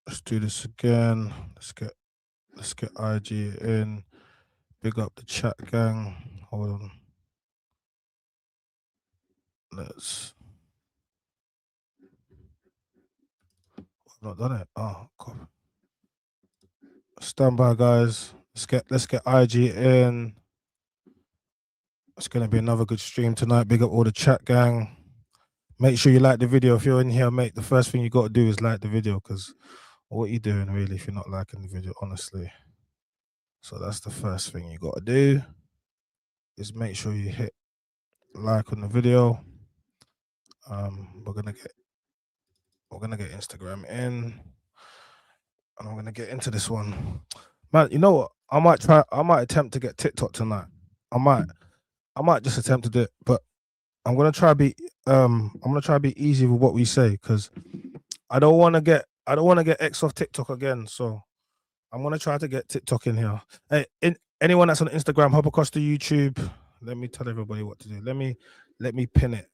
Let's do this again. Let's get IG in. Big up the chat gang. Hold on. Let's. I've not done it. Oh, God. Stand by, guys. Let's get IG in. It's gonna be another good stream tonight. Big up all the chat gang. Make sure you like the video. If you're in here, mate, the first thing you got to do is like the video, because what are you doing really if you're not liking the video, honestly? So that's the first thing you got to do, is make sure you hit like on the video. We're gonna get Instagram in, and I'm gonna get into this one, man. You know what? I might attempt to get TikTok tonight. I might just attempt to do it, but I'm gonna try be easy with what we say, because I don't want to get X off TikTok again. So I'm gonna try to get TikTok in here. Hey, anyone that's on Instagram, hop across to YouTube. Let me tell everybody what to do. Let me pin it.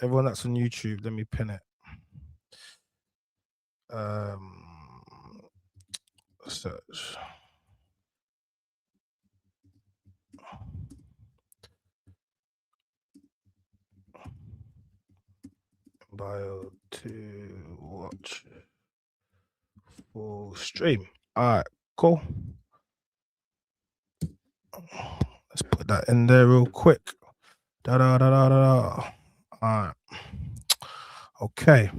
Everyone that's on YouTube, let me pin it. Search. Bio to watch full stream. All right, cool. Let's put that in there real quick. Da da da da da. All right. Okay.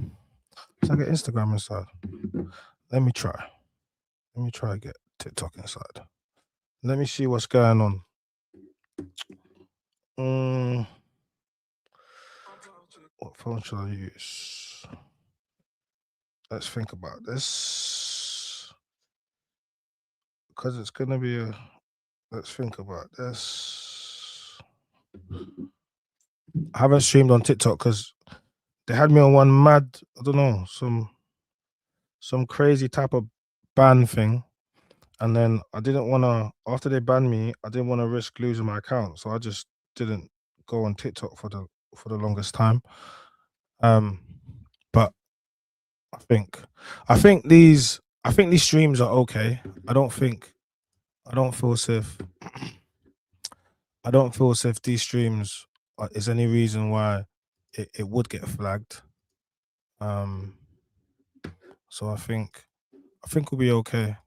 Let's get Instagram inside. Let me try to get TikTok inside. Let me see what's going on. What phone should I use? Let's think about this, because it's gonna be a. Let's think about this. I haven't streamed on TikTok because they had me on one mad, I don't know, some crazy type of ban thing. And then I didn't want to, after they banned me, I didn't want to risk losing my account. So I just didn't go on TikTok for the longest time. But I think these streams are okay. I don't feel safe. I don't feel as if these streams is any reason why it would get flagged. So I think we'll be okay.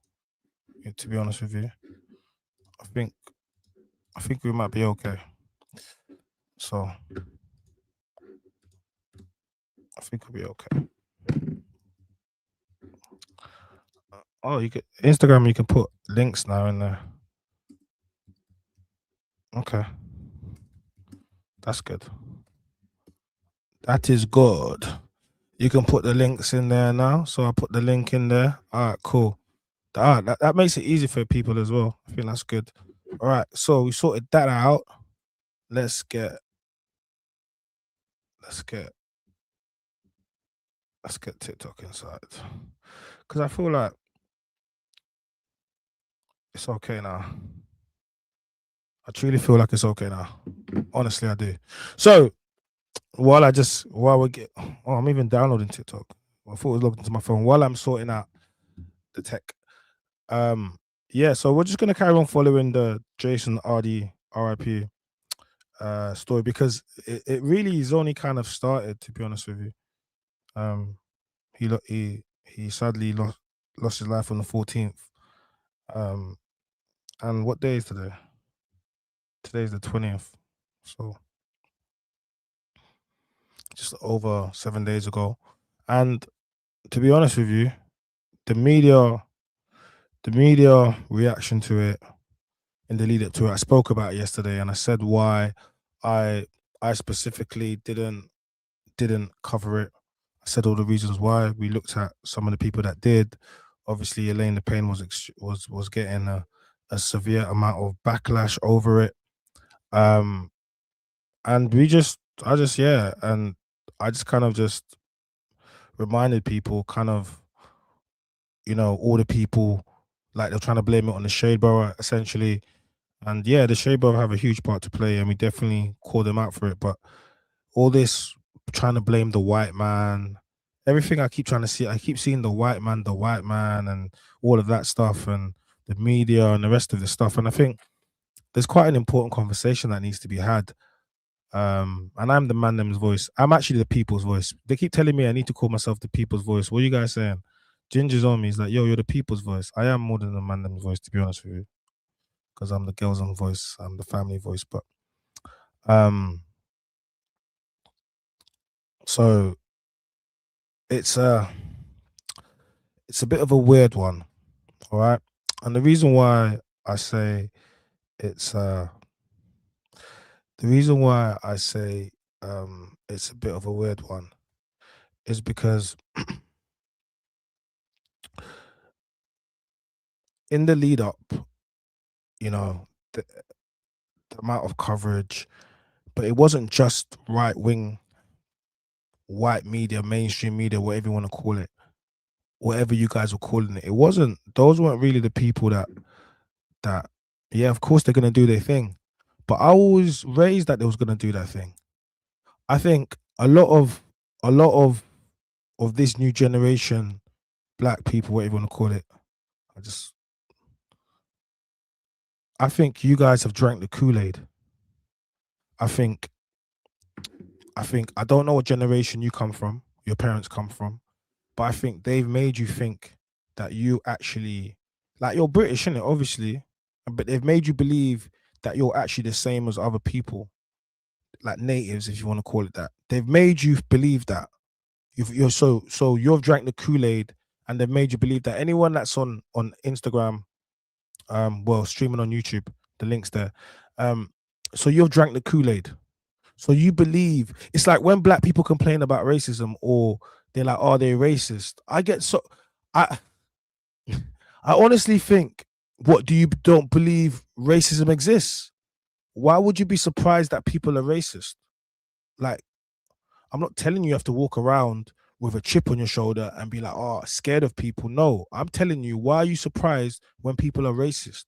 To be honest with you, I think we might be okay. So I think we'll be okay. Oh, you can Instagram. You can put links now in there. Okay, that's good. That is good. You can put the links in there now. So I put the link in there. All right, cool. That makes it easy for people as well. I think that's good. All right, so we sorted that out. Let's get TikTok inside, because I feel like it's okay now. I truly feel like it's okay now. Honestly, I do. So while we get, I'm even downloading TikTok. I thought it was logged into my phone while I'm sorting out the tech. Yeah, so we're just gonna carry on following the Jason Arday RIP story, because it really is only kind of started, to be honest with you. He sadly lost his life on the 14th. And what day is today? Today's the 20th. So just over 7 days ago. And to be honest with you, the media reaction to it in the lead up to it, I spoke about it yesterday, and I said why I specifically didn't cover it. I said all the reasons why. We looked at some of the people that did. Obviously, Elaine the Pain was getting a severe amount of backlash over it. And I just kind of just reminded people, kind of, all the people, like, they're trying to blame it on the Shade Borough, essentially. And yeah, the Shade Borough have a huge part to play, and we definitely call them out for it. But all this trying to blame the white man, everything I keep trying to see, I keep seeing the white man, and all of that stuff, and the media and the rest of the stuff. And I think there's quite an important conversation that needs to be had. And I'm the man them's voice. I'm actually the people's voice. They keep telling me I need to call myself the people's voice. What are you guys saying? Ginger's on me. He's like, yo, you're the people's voice. I am more than the man them's voice, to be honest with you, because I'm the girls' own voice. I'm the family voice. But um, so it's a bit of a weird one, all right. And the reason why I say it's the reason why I say it's a bit of a weird one is because in the lead up, you know, the amount of coverage, but it wasn't just right wing, white media, mainstream media, whatever you want to call it, whatever you guys were calling it. It wasn't; those weren't really the people that. Yeah, of course they're gonna do their thing, but I always raised that they was gonna do that thing. I think a lot of this new generation, black people, whatever you want to call it, I just I think you guys have drank the Kool-Aid. I think I don't know what generation you come from, your parents come from, but I think they've made you think that you actually, like, you're British, innit, obviously, but they've made you believe that you're actually the same as other people, like natives, if you want to call it that. They've made you believe that. You're so you've drank the Kool-Aid, and they've made you believe that anyone that's on Instagram, well, streaming on YouTube, the links there. Um, so you've drank the Kool-Aid. So you believe it's like when black people complain about racism, or they're like, "Oh, they're racist." I get so I I honestly think, what do you don't believe racism exists? Why would you be surprised that people are racist? Like, I'm not telling you have to walk around with a chip on your shoulder and be like, "Oh, scared of people." No, I'm telling you, why are you surprised when people are racist?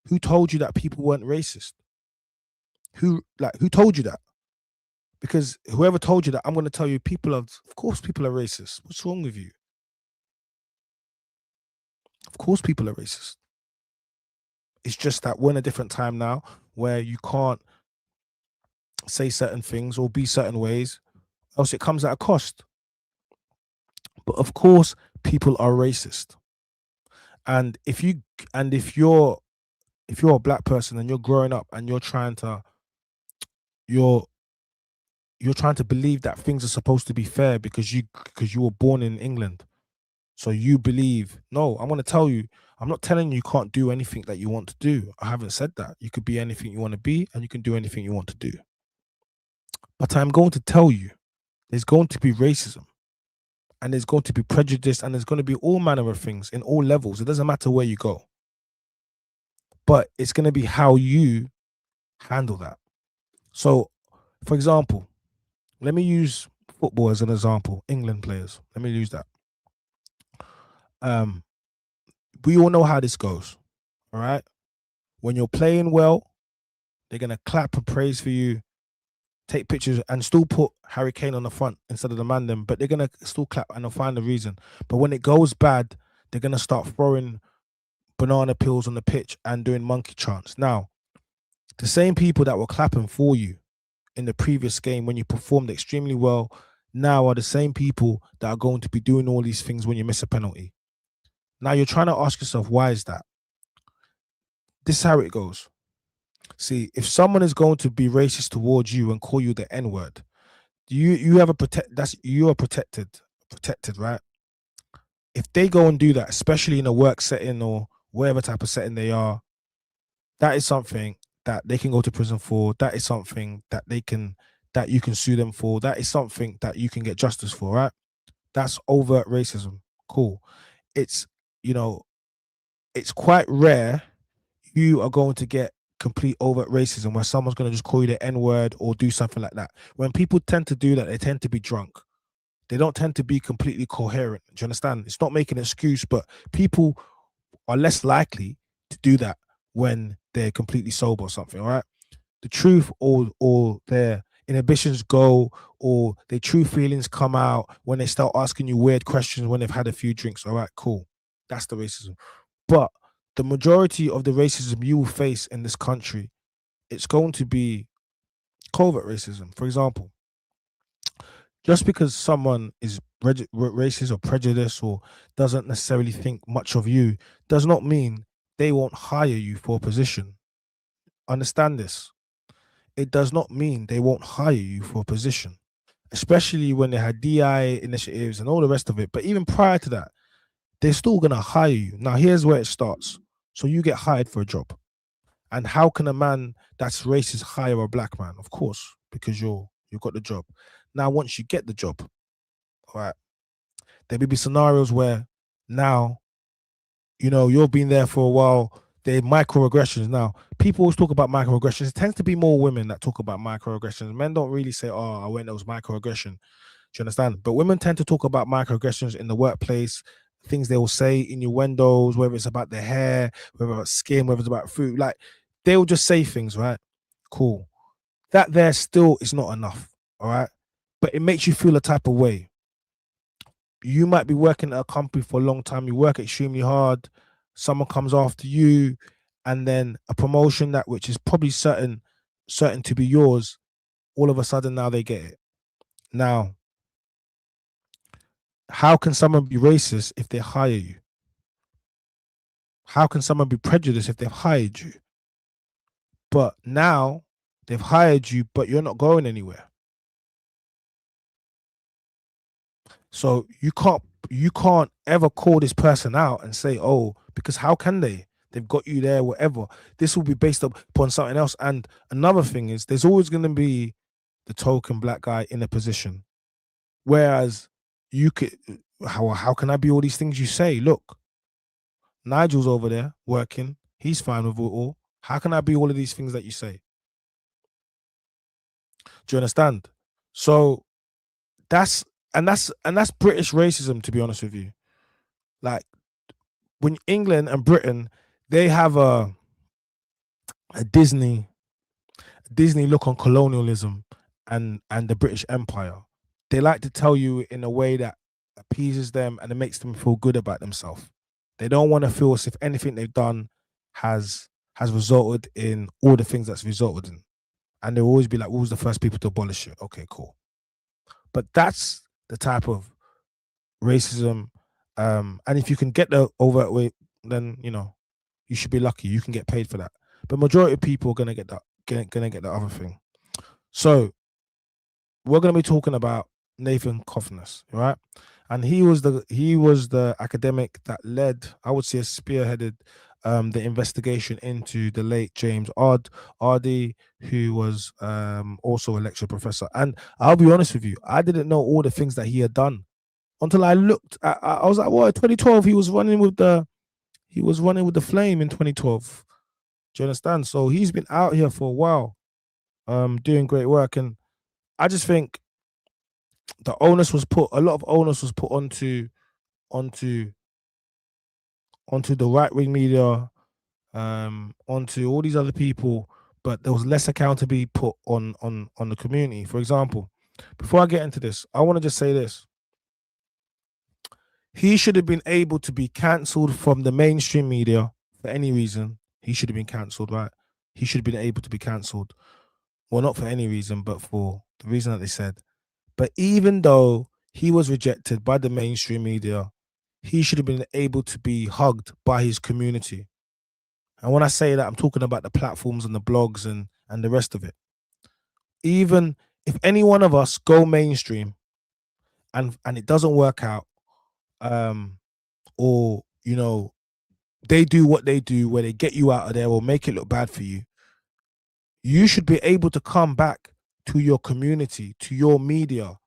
Who told you that people weren't racist? Who told you that? Because whoever told you that, I'm going to tell you, people are, of course, people are racist. What's wrong with you? Of course, people are racist. It's just that we're in a different time now where you can't say certain things or be certain ways, else it comes at a cost. But of course, people are racist. And if you're a black person and you're growing up and you're you're trying to believe that things are supposed to be fair because you were born in England. So you believe, no, I'm going to tell you, I'm not telling you you can't do anything that you want to do. I haven't said that. You could be anything you want to be, and you can do anything you want to do. But I'm going to tell you, there's going to be racism, and there's going to be prejudice, and there's going to be all manner of things in all levels. It doesn't matter where you go. But it's going to be how you handle that. So, for example, let me use football as an example, England players. Let me use that. Um, we all know how this goes. All right. When you're playing well, they're gonna clap and praise for you, take pictures, and still put Harry Kane on the front instead of the man them. But they're gonna still clap and they'll find a reason. But when it goes bad, they're gonna start throwing banana peels on the pitch and doing monkey chants. Now, the same people that were clapping for you in the previous game when you performed extremely well now are the same people that are going to be doing all these things when you miss a penalty. Now you're trying to ask yourself, why is that? This is how it goes. See, if someone is going to be racist towards you and call you the N word, you have a you are protected, right? If they go and do that, especially in a work setting or whatever type of setting they are, that is something that they can go to prison for. That is something that you can sue them for. That is something that you can get justice for, right? That's overt racism. Cool. It's you know, it's quite rare you are going to get complete overt racism where someone's going to just call you the N word or do something like that. When people tend to do that, they tend to be drunk. They don't tend to be completely coherent. Do you understand? It's not making an excuse, but people are less likely to do that when they're completely sober or something. All right. The truth or there inhibitions go, or their true feelings come out when they start asking you weird questions when they've had a few drinks. All right, cool. That's the racism. But the majority of the racism you will face in this country, it's going to be covert racism. For example, just because someone is racist or prejudiced or doesn't necessarily think much of you does not mean they won't hire you for a position. Understand this. It does not mean they won't hire you for a position, especially when they had DI initiatives and all the rest of it. But even prior to that, they're still going to hire you. Now, here's where it starts. So you get hired for a job. And how can a man that's racist hire a black man? Of course, because you've got the job. Now, once you get the job, all right, there may be scenarios where now, you've been there for a while. They're microaggressions. Now, people always talk about microaggressions. It tends to be more women that talk about microaggressions. Men don't really say, oh, I went there was microaggression. Do you understand? But women tend to talk about microaggressions in the workplace, things they will say, innuendos, whether it's about their hair, whether it's about skin, whether it's about food. Like, they will just say things, right? Cool. That there still is not enough, all right? But it makes you feel a type of way. You might be working at a company for a long time. You work extremely hard. Someone comes after you, and then a promotion that which is probably certain to be yours, all of a sudden now they get it. Now, how can someone be racist if they hire you? How can someone be prejudiced if they've hired you? But now they've hired you, but you're not going anywhere. So you can't ever call this person out and say, oh, because how can they? They've got you there, whatever. This will be based upon something else. And another thing is there's always going to be the token black guy in a position. Whereas you could, how can I be all these things you say? Look, Nigel's over there working. He's fine with it all. How can I be all of these things that you say? Do you understand? So that's British racism, to be honest with you. Like, when England and Britain, they have a Disney look on colonialism and the British Empire. They like to tell you in a way that appeases them and it makes them feel good about themselves. They don't want to feel as if anything they've done has resulted in all the things that's resulted in. And they'll always be like, "Who was the first people to abolish it?" Okay, cool. But that's the type of racism. And if you can get the overt way, then you should be lucky. You can get paid for that. But majority of people are gonna get that, gonna get the other thing. So we're gonna be talking about Nathan Cofnas, right? And he was the academic that led, I would say, spearheaded the investigation into the late James Arday, who was also a lecture professor. And I'll be honest with you, I didn't know all the things that he had done until I looked. I was like, "What? 2012, he was running with the flame in 2012." Do you understand? So he's been out here for a while, doing great work, and I just think a lot of onus was put onto the right wing media, onto all these other people, but there was less accountability put on the community. For example, before I get into this, I want to just say this. He should have been able to be cancelled from the mainstream media for any reason. He should have been cancelled, right? He should have been able to be cancelled. Well, not for any reason, but for the reason that they said. But even though he was rejected by the mainstream media, he should have been able to be hugged by his community. And when I say that, I'm talking about the platforms and the blogs and the rest of it. Even if any one of us go mainstream and it doesn't work out, or they do what they do where they get you out of there or make it look bad for you, you should be able to come back to your community, to your media,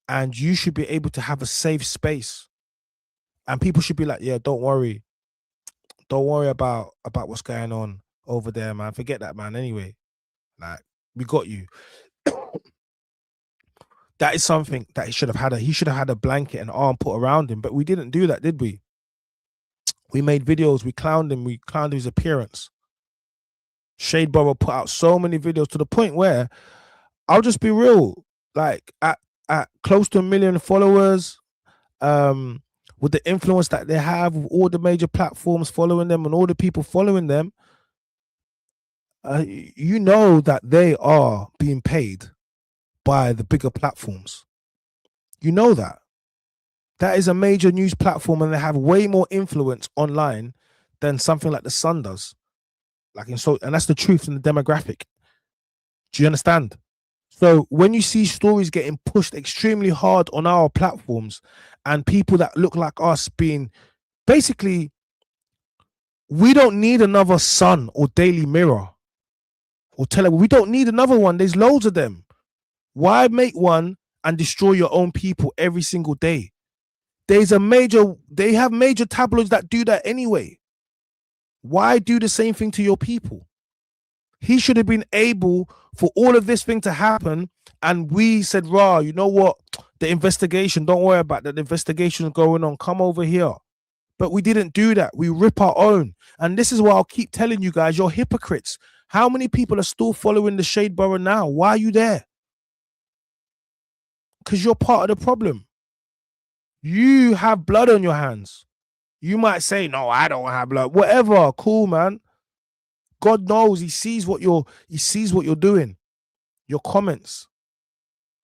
and you should be able to have a safe space. And people should be like, yeah, don't worry about what's going on over there, man. Forget that, man. Anyway, like, we got you. That is something that he should have had. He should have had a blanket and arm put around him, but we didn't do that, did we? We made videos. We clowned him. We clowned his appearance. Shade Borough put out so many videos to the point where I'll just be real. Like at close to 1 million followers, with the influence that they have, with all the major platforms following them and all the people following them, you know that they are being paid by the bigger platforms. You know that. That is a major news platform, and they have way more influence online than something like the Sun does. And that's the truth in the demographic. Do you understand? So when you see stories getting pushed extremely hard on our platforms, and people that look like us being basically, we don't need another Sun or Daily Mirror or Telegram. We don't need another one. There's loads of them. Why make one and destroy your own people every single day? They have major tabloids that do that anyway. Why do the same thing to your people? He should have been able for all of this thing to happen, and we said, "Rah, you know what? The investigation, don't worry about that. The investigation is going on. Come over here." But we didn't do that. We rip our own. And this is why I'll keep telling you guys, you're hypocrites. How many people are still following the Shade Borough now? Why are you there? Because you're part of the problem. You have blood on your hands. You might say, "No, I don't have blood." Whatever, cool, man. God knows he sees what you're doing. Your comments.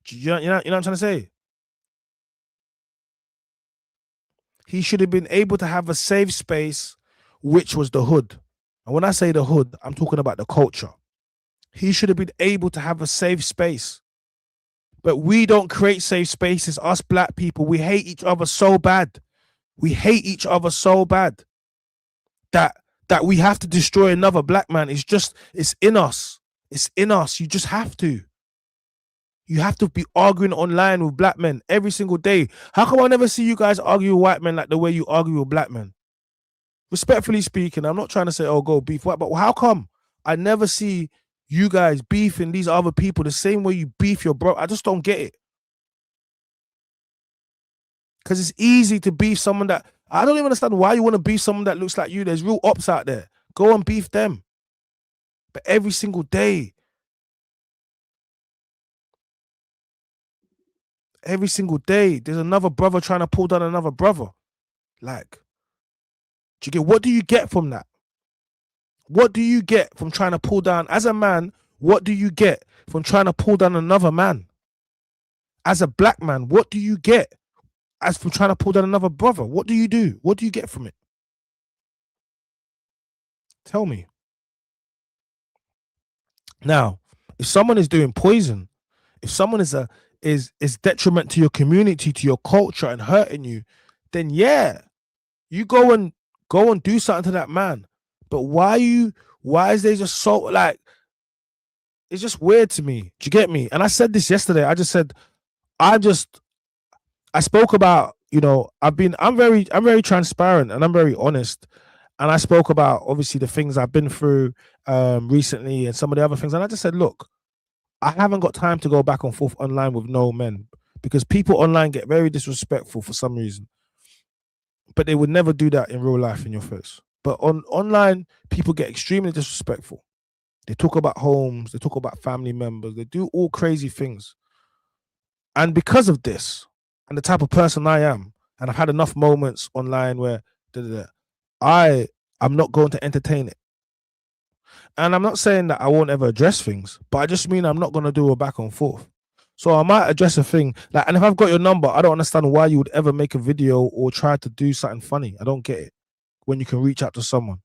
You know what I'm trying to say? He should have been able to have a safe space, which was the hood. And when I say the hood, I'm talking about the culture. He should have been able to have a safe space. But we don't create safe spaces. Us black people, we hate each other so bad. We hate each other so bad that we have to destroy another black man. It's in us. It's in us. You just have to. You have to be arguing online with black men every single day. How come I never see you guys argue with white men like the way you argue with black men? Respectfully speaking, I'm not trying to say, "Oh, go beef white," but how come I never see you guys beefing these other people the same way you beef your bro? I just don't get it. Because it's easy to beef someone that, I don't even understand why you want to beef someone that looks like you. There's real ops out there. Go and beef them. But every single day, there's another brother trying to pull down another brother. Like, what do you get from that? What do you get from trying to pull down, as a man, what do you get from trying to pull down another man? As a black man, what do you get as from trying to pull down another brother? What do you do? What do you get from it? Tell me. Now, if someone is doing poison, if someone is detriment to your community, to your culture, and hurting you, then yeah, you go and do something to that man. But why is there just so, like, it's just weird to me. Do you get me? And I said this yesterday. I just said, I spoke about, I'm very transparent and I'm very honest. And I spoke about, obviously, the things I've been through recently and some of the other things. And I just said, look, I haven't got time to go back and forth online with no men, because people online get very disrespectful for some reason. But they would never do that in real life in your face. But online, people get extremely disrespectful. They talk about homes, they talk about family members, they do all crazy things. And because of this, and the type of person I am, and I've had enough moments online where I'm not going to entertain it. And I'm not saying that I won't ever address things, but I just mean I'm not going to do a back and forth. So I might address a thing, like, and if I've got your number, I don't understand why you would ever make a video or try to do something funny. I don't get it. When you can reach out to someone,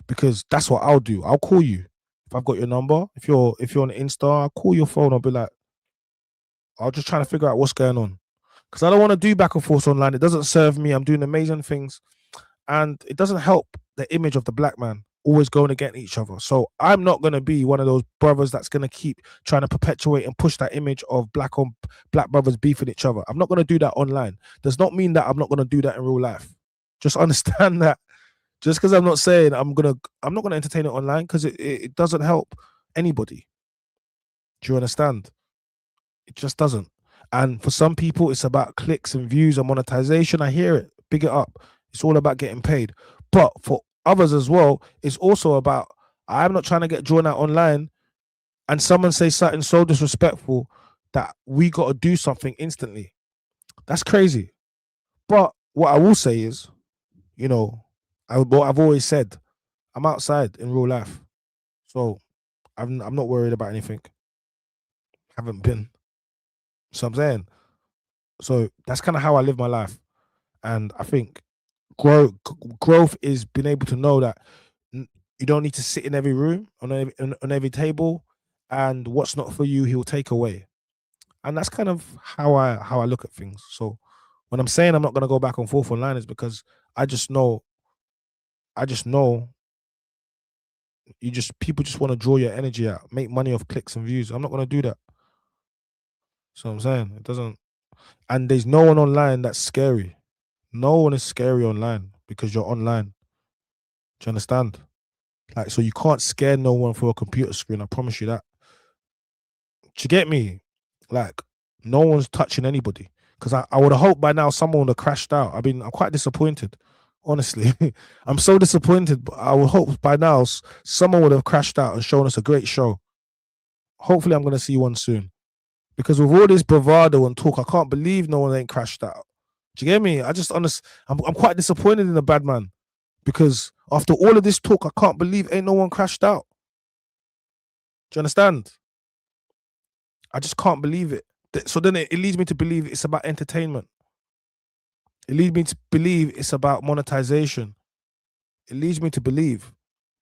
because that's what I'll do. I'll call you if I've got your number. If you're on Insta, I'll call your phone. I'll be like, I'll just try to figure out what's going on, because I don't want to do back and forth online. It doesn't serve me. I'm doing amazing things, and it doesn't help the image of the black man always going against each other. So I'm not going to be one of those brothers that's going to keep trying to perpetuate and push that image of black brothers beefing each other. I'm not going to do that online. Does not mean that I'm not going to do that in real life. Just understand that. Just because I'm not saying I'm not going to entertain it online, because it doesn't help anybody. Do you understand? It just doesn't. And for some people, it's about clicks and views and monetization. I hear it. Big it up. It's all about getting paid. But for others as well, it's also about, I'm not trying to get drawn out online and someone say something so disrespectful that we got to do something instantly. That's crazy. But what I will say is, you know, what I've always said, I'm outside in real life, so I'm not worried about anything. Haven't been. So I'm saying, so that's kind of how I live my life, and I think growth is being able to know that you don't need to sit in every room on every table, and what's not for you, he'll take away. And that's kind of how I look at things. So when I'm saying I'm not gonna go back and forth online, is because I just know I just know people just want to draw your energy out, make money off clicks and views. I'm not gonna do that. So I'm saying it doesn't. And there's no one online that's scary. No one is scary online because you're online. Do you understand? Like, so you can't scare no one for a computer screen. I promise you that. Do you get me? Like, no one's touching anybody. Because I would have hoped by now someone would have crashed out. I mean, I'm quite disappointed. Honestly, I'm so disappointed. But I would hope by now someone would have crashed out and shown us a great show. Hopefully, I'm going to see one soon. Because with all this bravado and talk, I can't believe no one ain't crashed out. Do you get me? I'm quite disappointed in the bad man. Because after all of this talk, I can't believe ain't no one crashed out. Do you understand? I just can't believe it. So then it leads me to believe it's about entertainment. It leads me to believe it's about monetization. It leads me to believe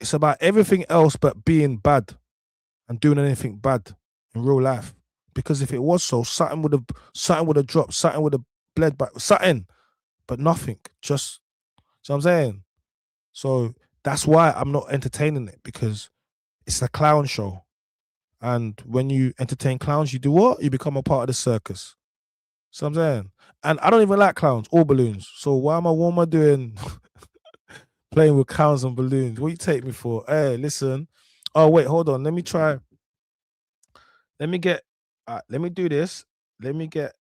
it's about everything else but being bad and doing anything bad in real life. Because if it was so, something would have dropped, something would have bled back, something, but nothing. Just, so I'm saying. So that's why I'm not entertaining it, because it's a clown show. And when you entertain clowns, you do what? You become a part of the circus. So I'm saying. And I don't even like clowns or balloons. So what am I doing playing with clowns and balloons? What you take me for? Hey, listen. Oh, wait, hold on. Let me try. Let me get let me do this. Let me get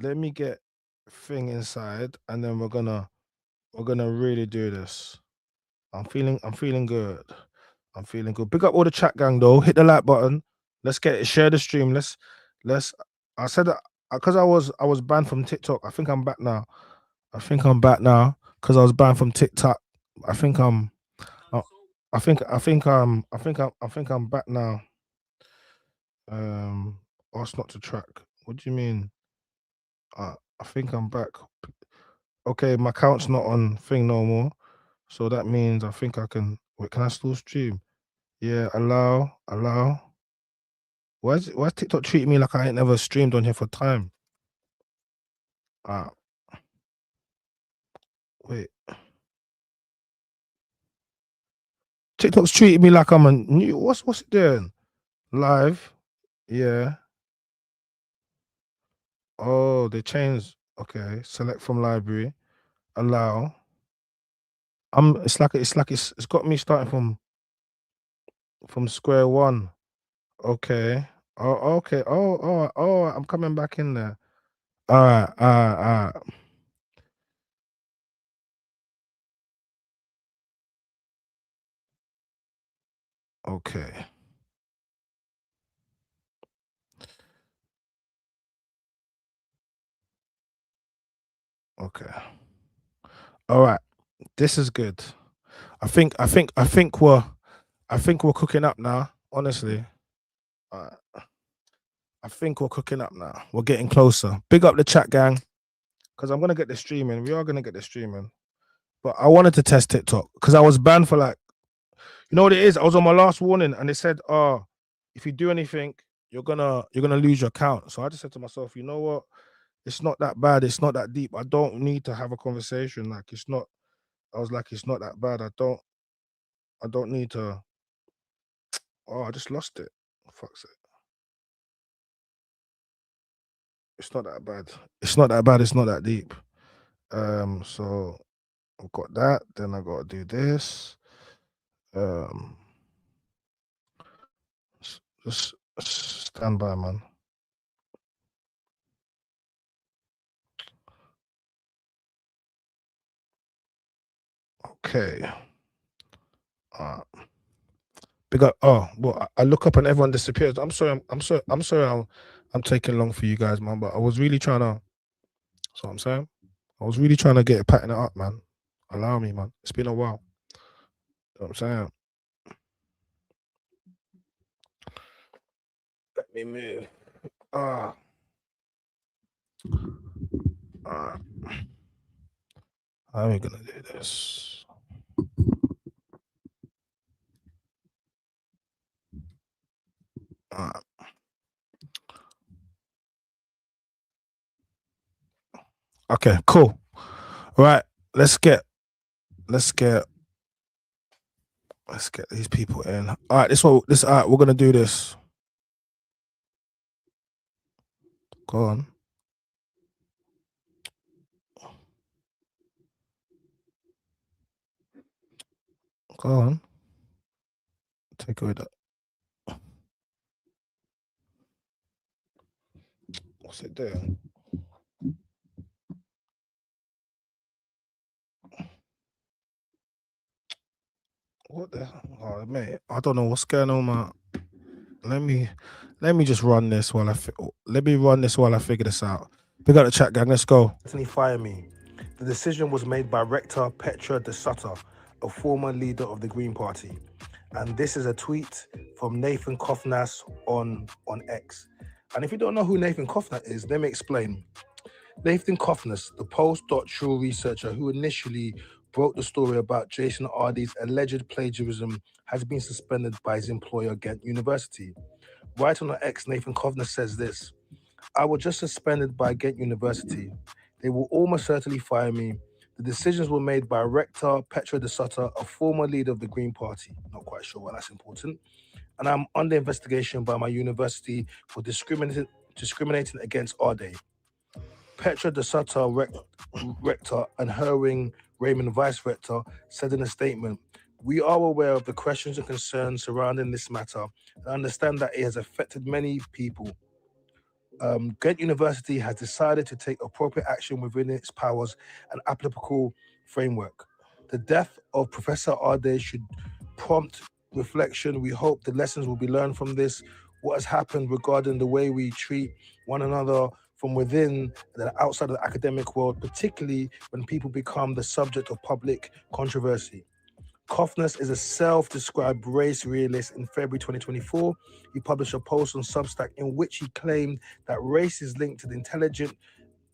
let me get thing inside, and then we're gonna really do this. I'm feeling good. I'm feeling good. Pick up all the chat gang though. Hit the like button. Let's get it. Share the stream. Let's. I said that because I was banned from TikTok. I think I'm back now. I think I'm back now because I was banned from TikTok. I think I'm. I, I think I'm back now. Um, ask not to track. What do you mean? I think I'm back. Okay, my account's not on thing no more. So that means I think I can. Wait, can I still stream? Yeah, allow. Why is TikTok treating me like I ain't never streamed on here for time? Ah, wait. TikTok's treating me like I'm a new. What's it doing? Live. Yeah. Oh, they changed. Okay. Select from library. Allow. It's got me starting from square one. Okay. Oh, okay. Oh, I'm coming back in there. All right. Okay. Okay. All right. This is good. I think we're cooking up now. Honestly, uh, I think we're cooking up now. We're getting closer. Big up the chat gang, because I'm gonna get the streaming. We are gonna get the streaming. But I wanted to test TikTok because I was banned for, like, you know what it is. I was on my last warning, and they said, "Oh, if you do anything, you're gonna lose your account." So I just said to myself, you know what? It's not that bad. It's not that deep. I don't need to have a conversation. Like, it's not. I was like, it's not that bad. I don't need to. Oh, I just lost it. Fuck's it. It's not that bad. It's not that bad. It's not that deep. So I've got that. Then I got to do this. Um, just stand by, man. Okay. Uh, I look up and everyone disappears. I'm sorry. I'm sorry. I'm taking long for you guys, man. But I was really trying to. That's what I'm saying. I was really trying to get it patting it up, man. Allow me, man. It's been a while. You know what I'm saying. Let me move. Ah. How are we gonna do this? Okay, cool. Right, let's get these people in. All right, all right, we're gonna do this. Go on. Go on. Take away that. What's it doing? What the hell? Oh, mate, I don't know what's going on, man. Let me just run this while I figure this out. Pick up the chat, gang. Let's go. Fire me. The decision was made by Rector Petra de Sutter, a former leader of the Green Party. And this is a tweet from Nathan Cofnas on X. And if you don't know who Nathan Cofnas is, let me explain. Nathan Cofnas, the postdoctoral researcher who initially broke the story about Jason Arday's alleged plagiarism, has been suspended by his employer, Ghent University. Right on X, Nathan Cofnas says this: I was just suspended by Ghent University. They will almost certainly fire me. The decisions were made by Rector Petra de Sutter, a former leader of the Green Party. Not quite sure why that's important. And I'm under investigation by my university for discriminating against Arday. Petra de Sutter, rector, and Herwing Raymond, vice rector, said in a statement, "We are aware of the questions and concerns surrounding this matter and understand that it has affected many people. Ghent University has decided to take appropriate action within its powers and applicable framework. The death of Professor Arday should prompt reflection. We hope the lessons will be learned from this, what has happened regarding the way we treat one another from within and outside of the academic world, particularly when people become the subject of public controversy." Cofnas is a self-described race realist. In February 2024, he published a post on Substack in which he claimed that race is linked to the intelligent,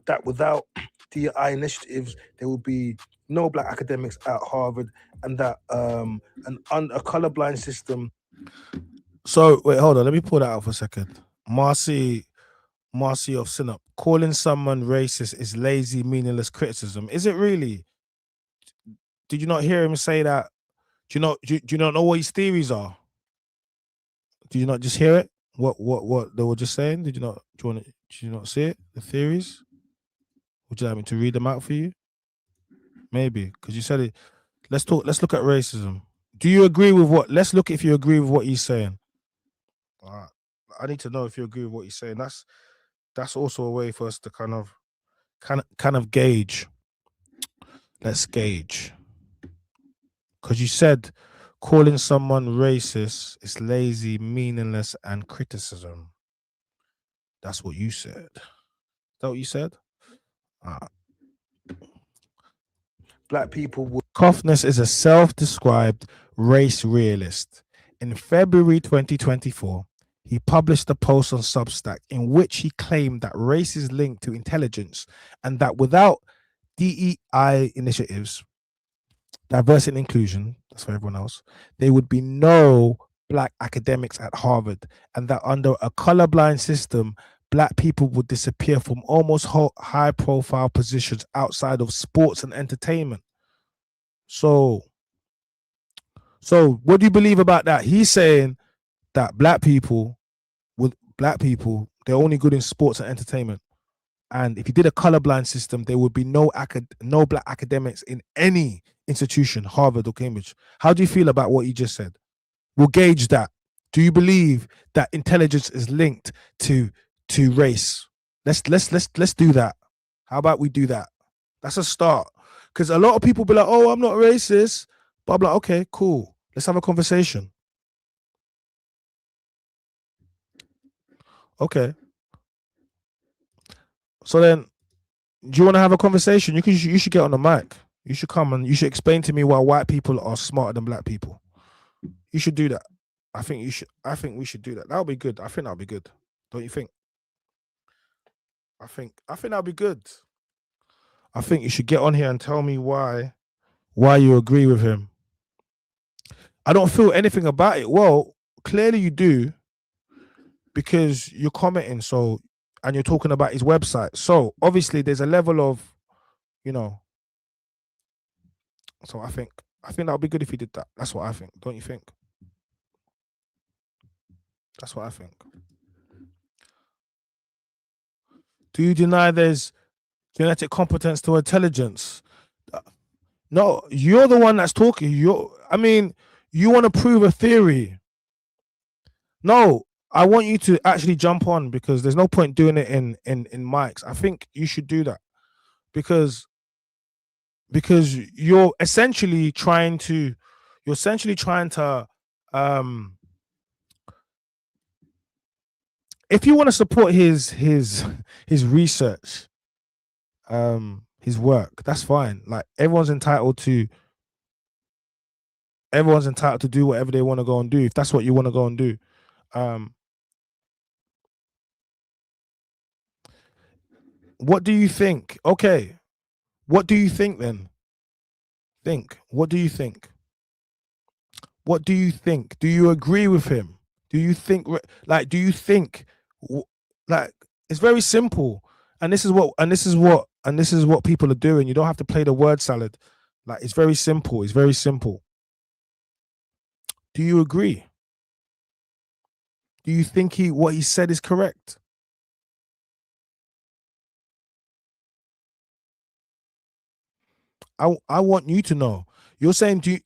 that without DEI initiatives, there will be no Black academics at Harvard, and that a colorblind system. So, wait, hold on. Let me pull that out for a second. Marcy of Sinup, calling someone racist is lazy, meaningless criticism. Is it really? Did you not hear him say that? Do you not know what his theories are? Did you not just hear it? What they were just saying? Did you not see it? The theories? Would you like me to read them out for you? Maybe, because you said it. Let's look at racism. Do you agree with what? Let's look if you agree with what he's saying. I need to know if you agree with what he's saying. That's also a way for us to kind of gauge. Let's gauge. Because you said calling someone racist is lazy, meaningless, and criticism. That's what you said. Is that what you said? Black people would. Cofnas is a self-described race realist. In February 2024, he published a post on Substack in which he claimed that race is linked to intelligence and that without DEI initiatives, diversity and inclusion, that's for everyone else, there would be no Black academics at Harvard, and that under a colorblind system, Black people would disappear from almost high-profile positions outside of sports and entertainment. So what do you believe about that? He's saying that Black people, they're only good in sports and entertainment. And if you did a colorblind system, there would be no Black academics in any institution, Harvard or Cambridge. How do you feel about what you just said? We'll gauge that. Do you believe that intelligence is linked to race? Let's do that. How about we do that? That's a start. Because a lot of people be like, "Oh, I'm not racist," but I'm like, "Okay, cool. Let's have a conversation." Okay. So then, do you want to have a conversation? You should get on the mic. You should come and you should explain to me why white people are smarter than black people. You should do that. I think you should. I think we should do that. That'll be good. I think that'll be good. Don't you think? I think that'll be good. I think you should get on here and tell me why you agree with him. I don't feel anything about it. Well, clearly you do, because you're commenting. So, and you're talking about his website. So obviously there's a level of, you know. So I think that would be good if he did that. That's what I think. Don't you think? That's what I think. Do you deny there's genetic competence to intelligence? No, you're the one that's talking. You want to prove a theory. No, I want you to actually jump on, because there's no point doing it in mics. I think you should do that because you're essentially trying to if you want to support his research, his work, that's fine. Like, everyone's entitled to do whatever they want to go and do, if that's what you want to go and do. What do you think? Okay, what do you think then? What do you think? What do you think? Do you agree with him? Do you think like it's very simple, and this is what people are doing. You don't have to play the word salad. Like, it's very simple. It's very simple. Do you agree? Do you think what he said is correct? I want you to know. You're saying, do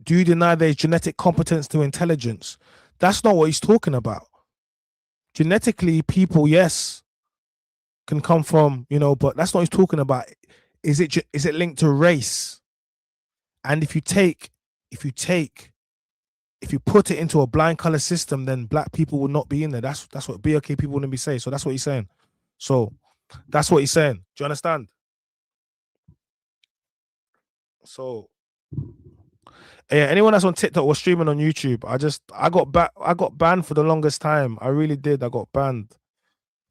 you deny there's genetic competence to intelligence? That's not what he's talking about. Genetically, people, yes, can come from, but that's not what he's talking about. Is it linked to race? And if you put it into a blind color system, then black people will not be in there. That's what BOK people wouldn't be saying. So that's what he's saying. So that's what he's saying. Do you understand? So yeah, anyone that's on TikTok or streaming on YouTube, I got banned for the longest time. I really did. I got banned.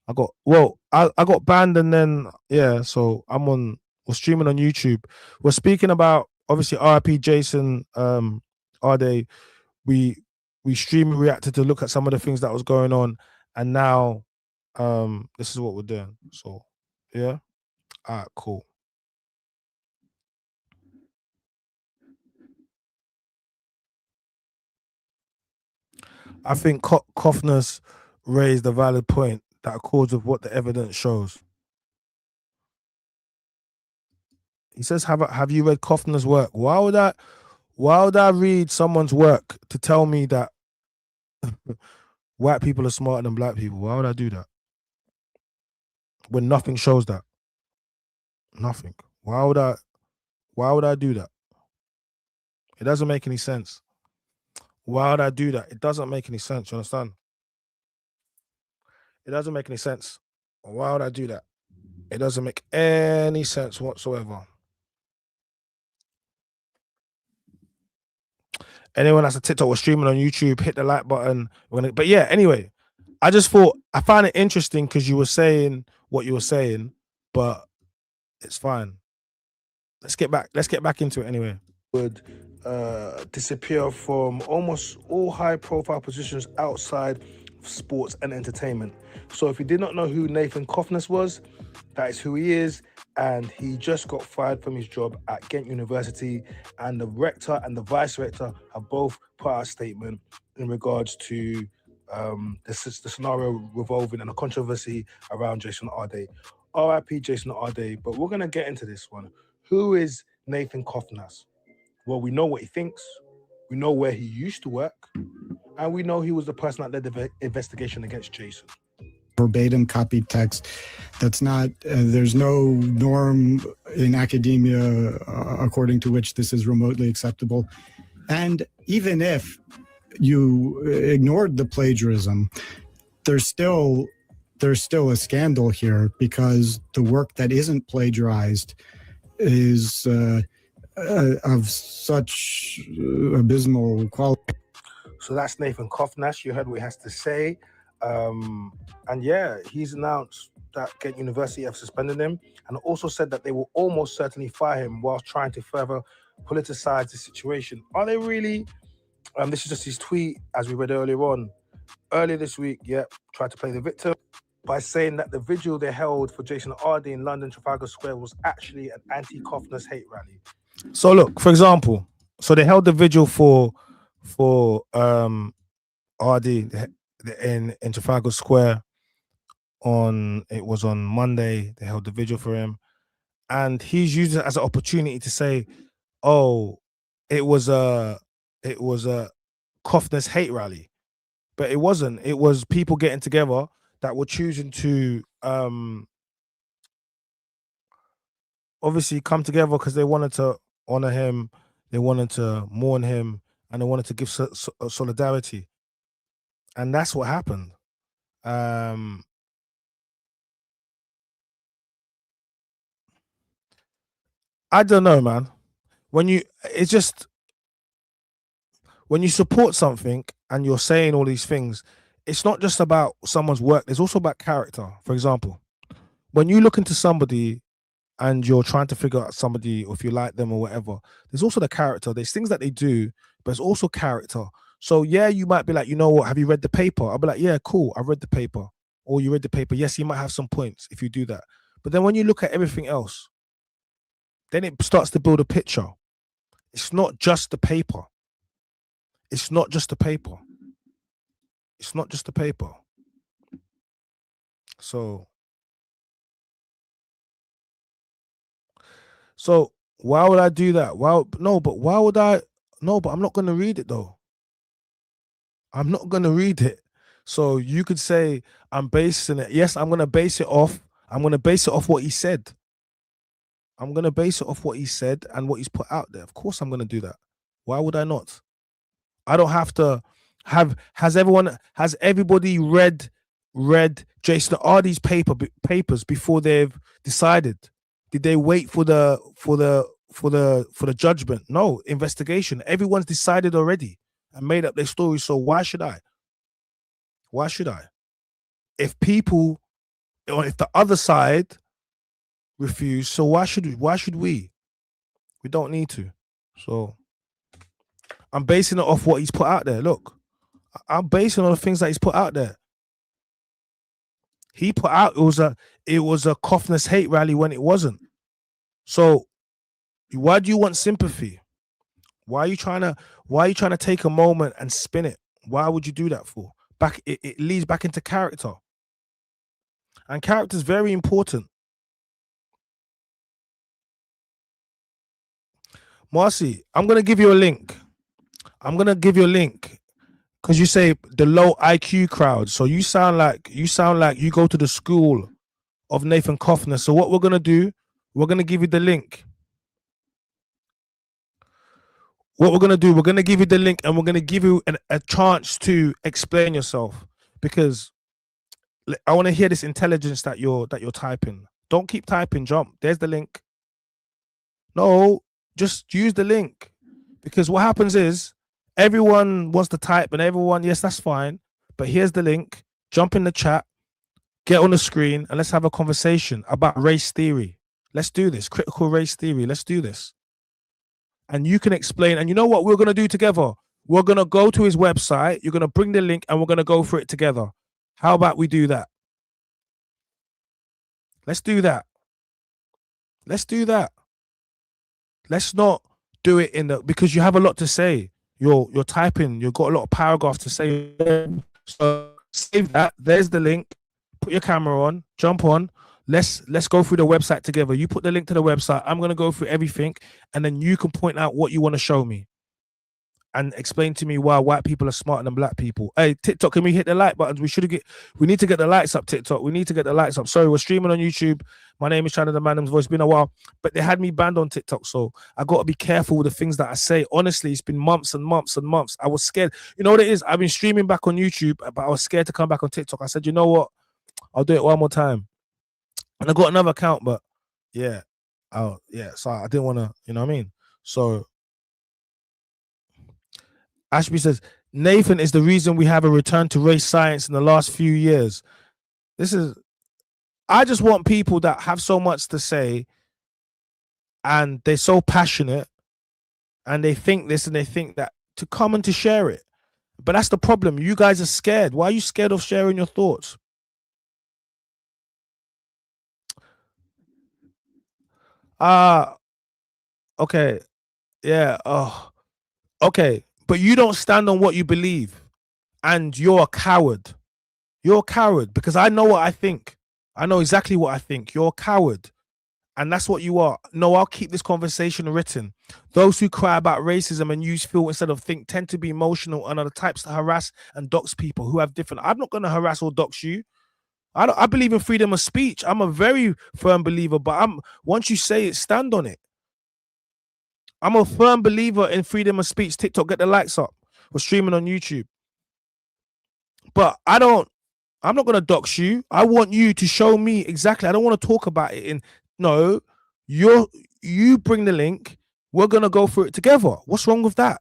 I got banned, and then so we're streaming on YouTube. We're speaking about, obviously, RIP Jason Arday. We stream and reacted to look at some of the things that was going on, and now this is what we're doing. So yeah. All right, cool. I think Cofnas raised a valid point that accords with what the evidence shows. He says, have you read Cofnas' work? Why would I read someone's work to tell me that white people are smarter than black people? Why would I do that? When nothing shows that. Nothing. Why would I do that? It doesn't make any sense. Why would I do that? It doesn't make any sense. You understand? It doesn't make any sense. Why would I do that? It doesn't make any sense whatsoever. Anyone that's a TikTok or streaming on YouTube, hit the like button. But yeah, anyway, I found it interesting because you were saying what you were saying, but it's fine. Let's get back into it anyway. Would disappear from almost all high-profile positions outside of sports and entertainment. So if you did not know who Nathan Cofnas was, that is who he is, and he just got fired from his job at Ghent University, and the rector and the vice rector have both put out a statement in regards to the scenario revolving and a controversy around Jason Arday. RIP Jason Arday, but we're going to get into this one. Who is Nathan Cofnas? Well, we know what he thinks, we know where he used to work, and we know he was the person that led the investigation against Jason. Verbatim copied text. That's not, there's no norm in academia according to which this is remotely acceptable. And even if you ignored the plagiarism, there's still there's still a scandal here because the work that isn't plagiarized is of such abysmal quality. So that's Nathan Cofnas. You heard what he has to say. And yeah, he's announced that Ghent University have suspended him and also said that they will almost certainly fire him whilst trying to further politicize the situation. Are they really? This is just his tweet, as we read earlier on. Earlier this week, tried to play the victim by saying that the vigil they held for Jason Arday in London Trafalgar Square was actually an anti-Cofnas hate rally. So look, for example, so they held the vigil for Arday in Trafalgar Square on Monday. They held the vigil for him, and he's used it as an opportunity to say, "Oh, it was a Cofnas hate rally," but it wasn't. It was people getting together that were choosing to obviously come together because they wanted to honor him, they wanted to mourn him, and they wanted to give solidarity, and that's what happened. I don't know, man. When you support something and you're saying all these things, it's not just about someone's work. It's also about character. For example, when you look into somebody and you're trying to figure out somebody, or if you like them or whatever, there's also the character. There's things that they do, but it's also character. So yeah, you might be like, you know what, have you read the paper? I'll be like, yeah, cool, I've read the paper. Or you read the paper. Yes, you might have some points if you do that. But then when you look at everything else, then it starts to build a picture. It's not just the paper. It's not just the paper. It's not just the paper. So why would I do that? Why would I? No, but I'm not going to read it though. I'm not going to read it. So you could say I'm basing it. Yes, I'm going to base it off. I'm going to base it off what he said. I'm going to base it off what he said and what he's put out there. Of course I'm going to do that. Why would I not? I don't have to have. Has everybody read Jason Arday's papers before they've decided? Did they wait for the judgment? No, investigation. Everyone's decided already and made up their story. So why should I? Why should I? If people, or if the other side refuse, so why should we? We don't need to. So I'm basing it off what he's put out there. Look, I'm basing on the things that he's put out there. He put out it was a Cofnas hate rally when it wasn't. So why do you want sympathy? Why are you trying to take a moment and spin it? Why would you do that for? It leads back into character. And character is very important. Marcy, I'm gonna give you a link. Because you say the low IQ crowd. So you sound like you go to the school of Nathan Cofnas. So what we're gonna do, we're gonna give you the link. What we're gonna do, we're gonna give you the link, and we're gonna give you a chance to explain yourself, because I want to hear this intelligence that you're typing. Don't keep typing. Jump. There's the link. No, just use the link, because what happens is everyone wants to type, and everyone, yes, that's fine, but here's the link. Jump in the chat, get on the screen, and let's have a conversation about race theory. Let's do this. Critical race theory. Let's do this. And you can explain. And you know what we're going to do together? We're going to go to his website. You're going to bring the link, and we're going to go through it together. How about we do that? Let's do that. Let's do that. Let's not do it because you have a lot to say. You're typing. You've got a lot of paragraphs to say. So save that. There's the link. Put your camera on. Jump on. Let's go through the website together. You put the link to the website. I'm going to go through everything, and then you can point out what you want to show me and explain to me why white people are smarter than black people. Hey, TikTok, can we hit the like buttons? We need to get the lights up, TikTok. We need to get the lights up. Sorry, we're streaming on YouTube. My name is China the Man's Voice. It's been a while, but they had me banned on TikTok, so I got to be careful with the things that I say. Honestly, it's been months and months and months. I was scared. You know what it is? I've been streaming back on YouTube, but I was scared to come back on TikTok. I said, you know what? I'll do it one more time. And I got another account, but yeah. Oh, yeah. So I didn't want to, you know what I mean? So Ashby says, Nathan is the reason we have a return to race science in the last few years. I just want people that have so much to say and they're so passionate and they think this and they think that, to come and to share it. But that's the problem. You guys are scared. Why are you scared of sharing your thoughts? Okay. Yeah. Oh, okay. But you don't stand on what you believe and you're a coward. You're a coward because I know what I think. I know exactly what I think. You're a coward. And that's what you are. No, I'll keep this conversation written. Those who cry about racism and use feel instead of think tend to be emotional and are the types to harass and dox people who have different. I'm not going to harass or dox you. I believe in freedom of speech. I'm a very firm believer, but once you say it, stand on it. I'm a firm believer in freedom of speech. TikTok, get the likes up. We're streaming on YouTube. But I'm not going to dox you. I want you to show me exactly. I don't want to talk about it no, you bring the link. We're going to go through it together. What's wrong with that?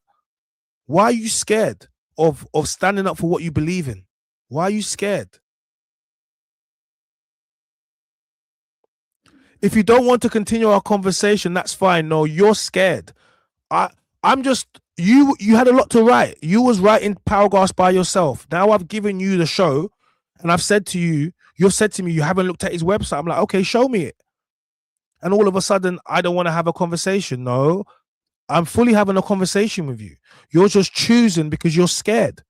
Why are you scared of standing up for what you believe in? Why are you scared? If you don't want to continue our conversation, that's fine. No, you're scared. I'm just, you had a lot to write. You was writing paragraphs by yourself. Now I've given you the show and I've said to you, you've said to me, you haven't looked at his website. I'm like, okay, show me it. And all of a sudden, I don't want to have a conversation. No, I'm fully having a conversation with you. You're just choosing because you're scared.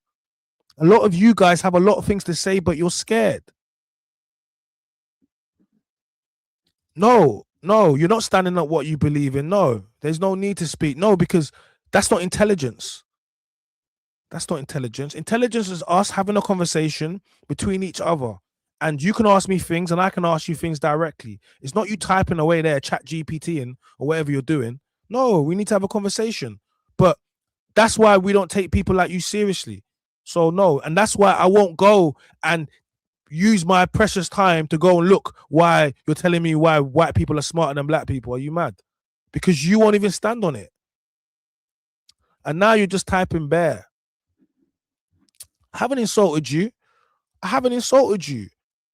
A lot of you guys have a lot of things to say, but you're scared. No, you're not standing up what you believe in. No, there's no need to speak. No, because that's not intelligence. That's not intelligence. Intelligence is us having a conversation between each other. And you can ask me things and I can ask you things directly. It's not you typing away there, chat GPT or whatever you're doing. No, we need to have a conversation. But that's why we don't take people like you seriously. So no, and that's why I won't go and use my precious time to go and look why you're telling me why white people are smarter than black people. Are you mad? Because you won't even stand on it. And now you're just typing bear. I haven't insulted you.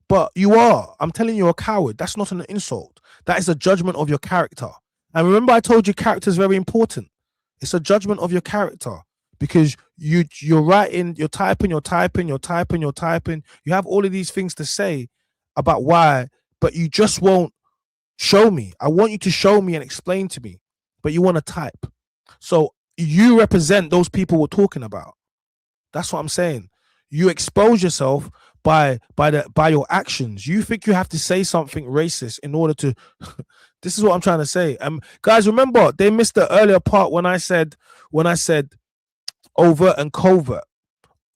But you are. I'm telling you, a coward. That's not an insult. That is a judgment of your character. And remember, I told you character is very important. It's a judgment of your character because you're writing, you're typing. You have all of these things to say about why, but you just won't show me. I want you to show me and explain to me, but you want to type. So you represent those people we're talking about. That's what I'm saying. You expose yourself by your actions. You think you have to say something racist in order to this is what I'm trying to say. Guys, remember they missed the earlier part when I said overt and covert.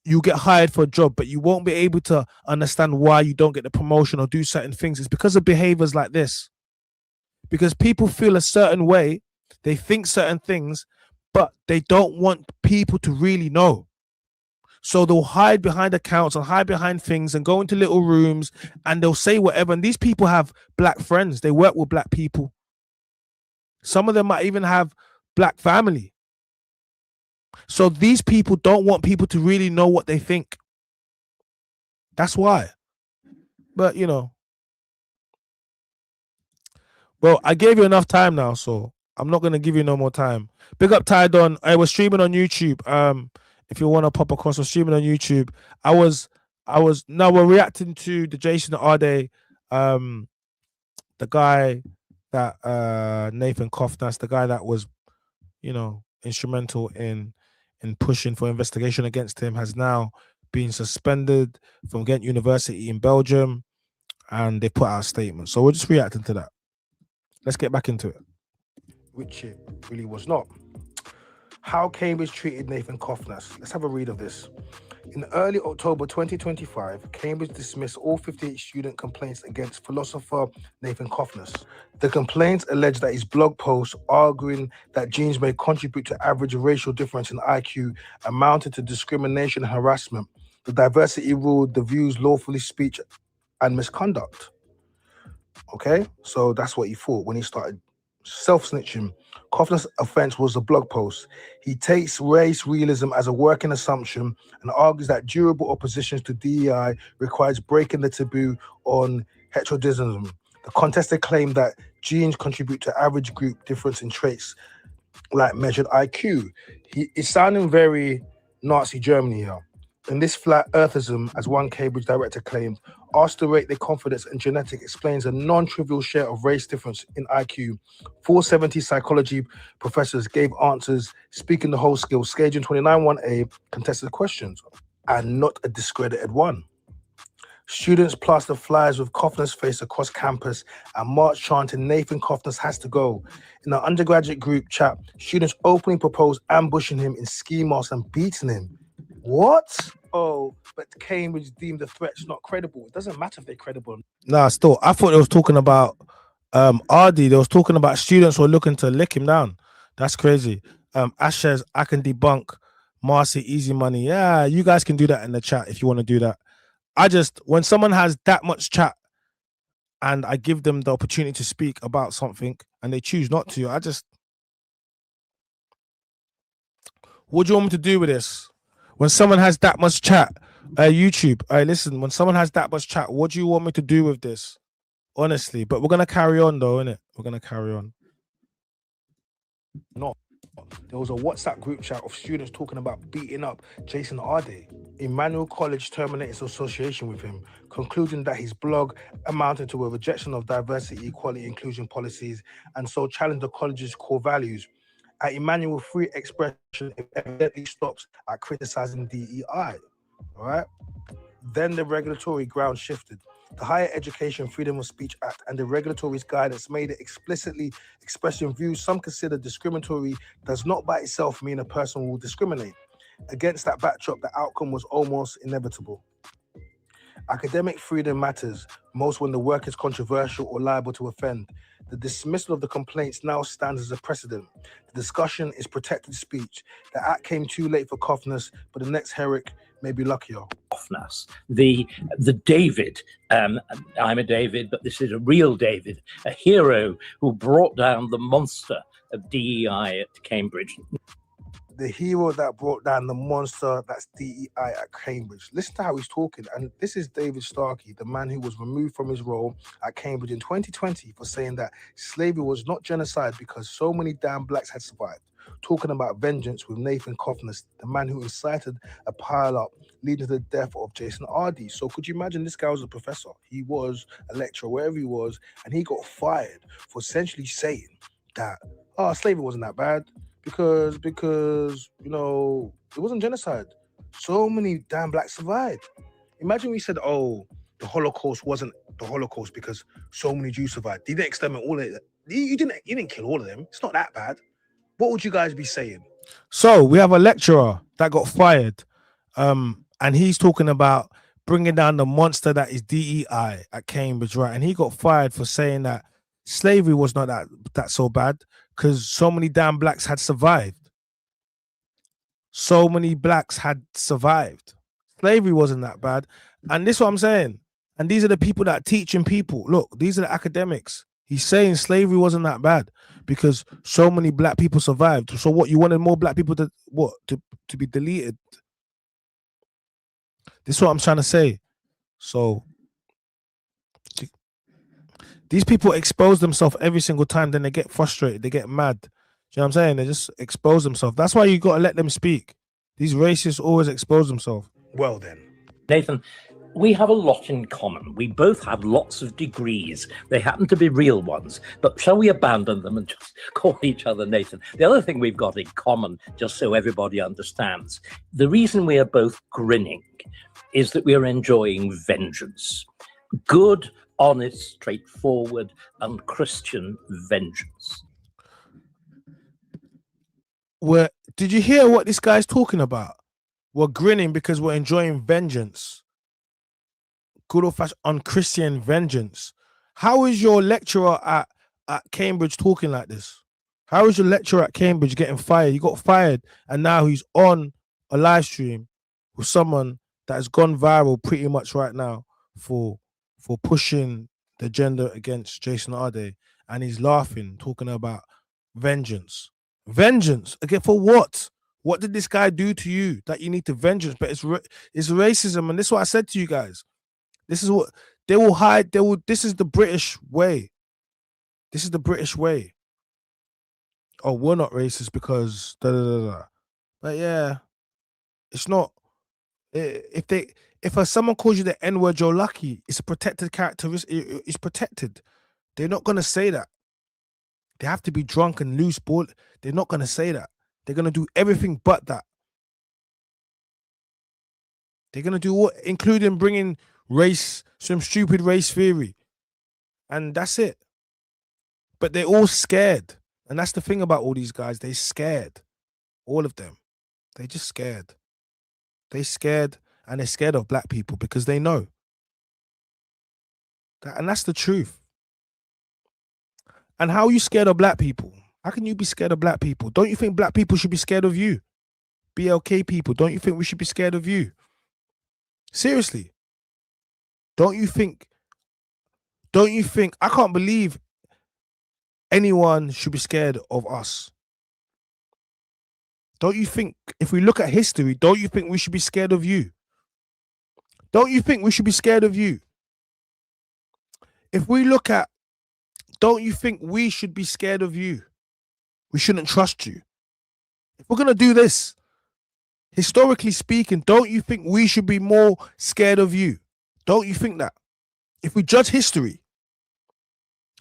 You get hired for a job, but you won't be able to understand why you don't get the promotion or do certain things. It's because of behaviors like this. Because people feel a certain way, they think certain things, but they don't want people to really know. So they'll hide behind accounts and hide behind things and go into little rooms and they'll say whatever. And these people have black friends. They work with black people. Some of them might even have black family. So these people don't want people to really know what they think. That's why. But, you know. Well, I gave you enough time now, so I'm not going to give you no more time. Big up Tydon. I was streaming on YouTube. If you want to pop across, we're streaming on YouTube. Now we're reacting to the Jason Arday, the guy that Nathan Cofnas, the guy that was, instrumental in pushing for investigation against him, has now been suspended from Ghent University in Belgium, and they put out a statement. So we're just reacting to that. Let's get back into it. Which it really was not. How Cambridge treated Nathan Cofnas. Let's have a read of this. In early October 2025, Cambridge dismissed all 58 student complaints against philosopher Nathan Cofnas. The complaints allege that his blog posts arguing that genes may contribute to average racial difference in IQ amounted to discrimination and harassment. The diversity rule, the views lawfully speech and misconduct. Okay, so that's what he thought when he started self-snitching. Cofnas' offense was a blog post. He takes race realism as a working assumption and argues that durable oppositions to DEI requires breaking the taboo on heterodism. The contested claim that genes contribute to average group difference in traits like measured IQ. He's sounding very Nazi Germany here. In this flat earthism, as one Cambridge director claimed, asked to rate their confidence in genetic explains a non-trivial share of race difference in IQ. 470 psychology professors gave answers, speaking the whole skill, staging 29-1A contested questions, and not a discredited one. Students plaster flyers with Cofnas' face across campus and march chanting Nathan Cofnas has to go. In our undergraduate group chat, students openly proposed ambushing him in ski masks and beating him. What? Oh, but Cambridge deemed the threats not credible. It doesn't matter if they're credible. Nah, still, I thought they was talking about Arday. They was talking about students who are looking to lick him down. That's crazy. Ash says, I can debunk Marcy, easy money. Yeah, you guys can do that in the chat if you want to do that. When someone has that much chat and I give them the opportunity to speak about something and they choose not to, what do you want me to do with this? When someone has that much chat, YouTube, listen, when someone has that much chat, what do you want me to do with this? Honestly, but we're going to carry on though, innit? We're going to carry on. No. There was a WhatsApp group chat of students talking about beating up Jason Arday. Emmanuel College terminated its association with him, concluding that his blog amounted to a rejection of diversity, equality, inclusion policies, and so challenged the college's core values. At Emmanuel, free expression evidently stops at criticizing DEI. All right. Then the regulatory ground shifted. The Higher Education Freedom of Speech Act and the regulatory's guidance made it explicitly expressing views some consider discriminatory does not by itself mean a person will discriminate. Against that backdrop, the outcome was almost inevitable. Academic freedom matters most when the work is controversial or liable to offend. The dismissal of the complaints now stands as a precedent. The discussion is protected speech. The act came too late for Cofnas, but the next Herrick may be luckier. Cofnas, the David, I'm a David, but this is a real David, a hero who brought down the monster of DEI at Cambridge. The hero that brought down the monster that's DEI at Cambridge. Listen to how he's talking. And this is David Starkey, the man who was removed from his role at Cambridge in 2020 for saying that slavery was not genocide because so many damn blacks had survived. Talking about vengeance with Nathan Cofnas, the man who incited a pile-up leading to the death of Jason Arday. So could you imagine this guy was a professor? He was a lecturer, wherever he was, and he got fired for essentially saying that, slavery wasn't that bad. Because you know, it wasn't genocide. So many damn blacks survived. Imagine we said, the Holocaust wasn't the Holocaust because so many Jews survived. You didn't exterminate all of them. You didn't kill all of them. It's not that bad. What would you guys be saying? So we have a lecturer that got fired, and he's talking about bringing down the monster that is DEI at Cambridge, right? And he got fired for saying that slavery was not that so bad because so many damn blacks had survived. So many blacks had survived. Slavery wasn't that bad. And this is what I'm saying. And these are the people that are teaching people. Look, these are the academics. He's saying slavery wasn't that bad because so many black people survived. So what, you wanted more black people to be deleted? This is what I'm trying to say. So these people expose themselves every single time, then they get frustrated, they get mad. Do you know what I'm saying? They just expose themselves. That's why you got to let them speak. These racists always expose themselves. Well then. Nathan, we have a lot in common. We both have lots of degrees. They happen to be real ones. But shall we abandon them and just call each other Nathan? The other thing we've got in common, just so everybody understands, the reason we are both grinning is that we are enjoying vengeance. Good, honest, straightforward, and Christian vengeance. Did you hear what this guy's talking about? We're grinning because we're enjoying vengeance. Good old fashioned unchristian vengeance. How is your lecturer at Cambridge talking like this? How is your lecturer at Cambridge getting fired? He got fired and now he's on a live stream with someone that has gone viral pretty much right now for for pushing the agenda against Jason Arday, and he's laughing, talking about vengeance. Vengeance again for what? What did this guy do to you that you need to vengeance? But it's racism, and this is what I said to you guys. This is what they will hide. They will. This is the British way. This is the British way. Oh, we're not racist because da da da da. But yeah, it's not. If someone calls you the N-word, you're lucky. It's a protected characteristic. It's protected. They're not gonna say that. They have to be drunk and loose ball. They're not gonna say that. They're gonna do everything but that. They're gonna do what, including bringing race, some stupid race theory, and that's it. But they're all scared, and that's the thing about all these guys. They're scared, all of them. They're just scared. They're scared, and they're scared of black people because they know that, and that's the truth. And how are you scared of black people? How can you be scared of black people? Don't you think black people should be scared of you? BLK people, don't you think we should be scared of you? Seriously. Don't you think I can't believe anyone should be scared of us? Don't you think, if we look at history, don't you think we should be scared of you? Don't you think we should be scared of you? If we look at, don't you think we should be scared of you? We shouldn't trust you. If we're going to do this, historically speaking, don't you think we should be more scared of you? Don't you think that? If we judge history,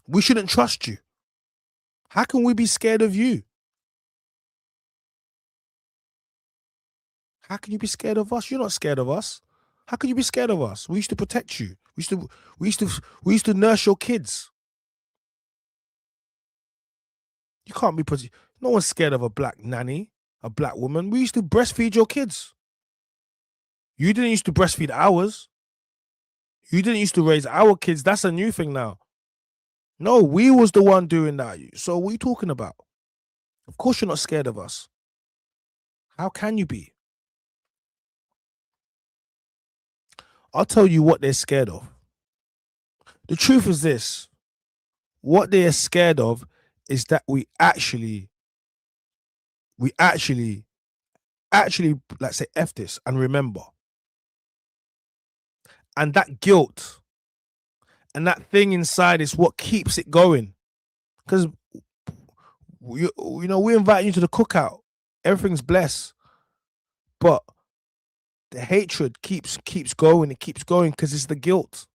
we shouldn't trust you. How can we be scared of you? How can you be scared of us? You're not scared of us. How can you be scared of us? We used to protect you. We used to nurse your kids. You can't be no one's scared of a black nanny, a black woman. We used to breastfeed your kids. You didn't used to breastfeed ours. You didn't used to raise our kids. That's a new thing now. No, we was the one doing that. So what are you talking about? Of course you're not scared of us. How can you be? I'll tell you what they're scared of. The truth is this. What they are scared of is that we actually, let's say, F this and remember. And that guilt and that thing inside is what keeps it going. Because, you know, we invite you to the cookout. Everything's blessed. But the hatred keeps going. It keeps going because it's the guilt.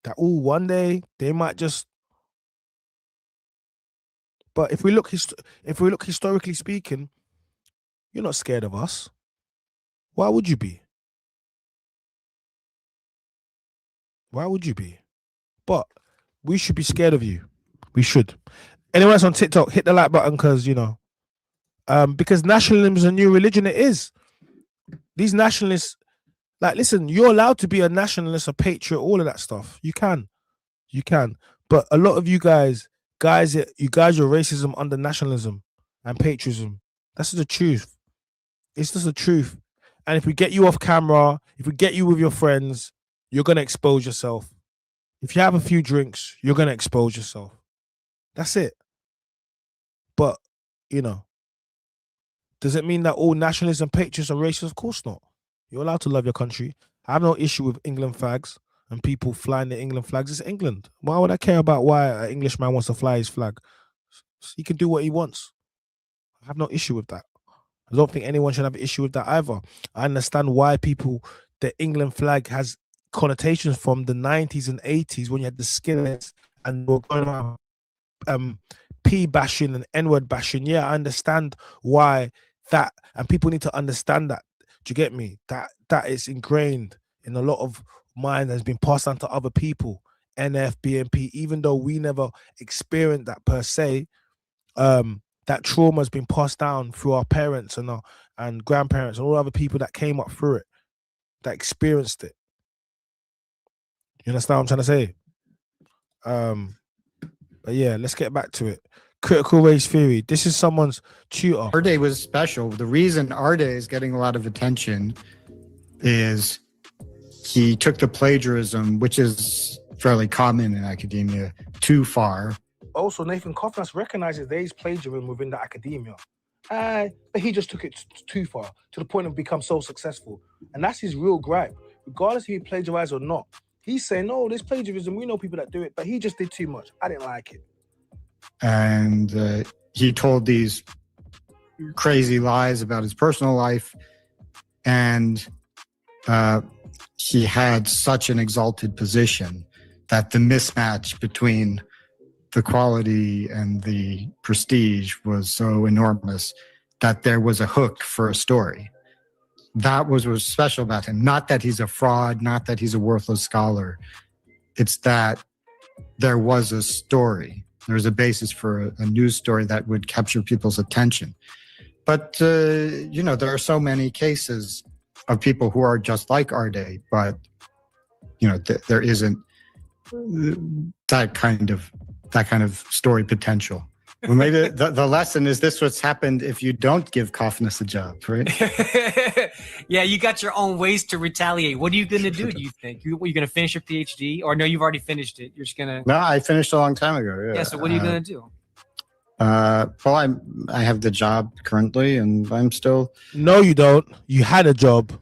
That, oh, one day they might just. But if we look historically speaking, you're not scared of us. Why would you be? Why would you be? But we should be scared of you. We should. Anyone else on TikTok, hit the like button because, you know, because nationalism is a new religion. It is. These nationalists, like, listen, you're allowed to be a nationalist, a patriot, all of that stuff. You can. But a lot of you guys, your racism under nationalism and patriotism. That's the truth. It's just the truth. And if we get you off camera, if we get you with your friends, you're going to expose yourself. If you have a few drinks, you're going to expose yourself. That's it. But, you know, does it mean that all nationalists and patriots are racist? Of course not. You're allowed to love your country. I have no issue with England flags and people flying the England flags. It's England. Why would I care about why an Englishman wants to fly his flag? He can do what he wants. I have no issue with that. I don't think anyone should have an issue with that either. I understand why the England flag has connotations from the 90s and 80s when you had the skinheads and we're going around P bashing and N-word bashing. Yeah, I understand why that, and people need to understand that. Do you get me? That is ingrained in a lot of mind, has been passed on to other people. NF, BNP, even though we never experienced that per se, that trauma has been passed down through our parents and grandparents and all other people that came up through it, that experienced it. You understand what I'm trying to say? But yeah, let's get back to it. Critical race theory. This is someone's tutor. Arday was special. The reason Arday is getting a lot of attention is he took the plagiarism, which is fairly common in academia, too far. Also, Nathan Cofnas recognizes there is plagiarism within the academia. But he just took it too far to the point of become so successful. And that's his real gripe. Regardless if he plagiarized or not, he's saying, no, there's plagiarism. We know people that do it, but he just did too much. I didn't like it. And he told these crazy lies about his personal life. And he had such an exalted position that the mismatch between the quality and the prestige was so enormous that there was a hook for a story. That was what was special about him. Not that he's a fraud, not that he's a worthless scholar. It's that there was a story. There was a basis for a news story that would capture people's attention. But, there are so many cases of people who are just like Arday, but, there isn't that kind of story potential. Well, maybe the lesson is this: what's happened if you don't give Cofnas a job, right? Yeah, you got your own ways to retaliate. What are you going to do, do you think? Are you going to finish your PhD? Or no, you've already finished it. You're just going to... No, I finished a long time ago, Yeah, so what are you going to do? Well, I have the job currently, and I'm still... No, you don't. You had a job.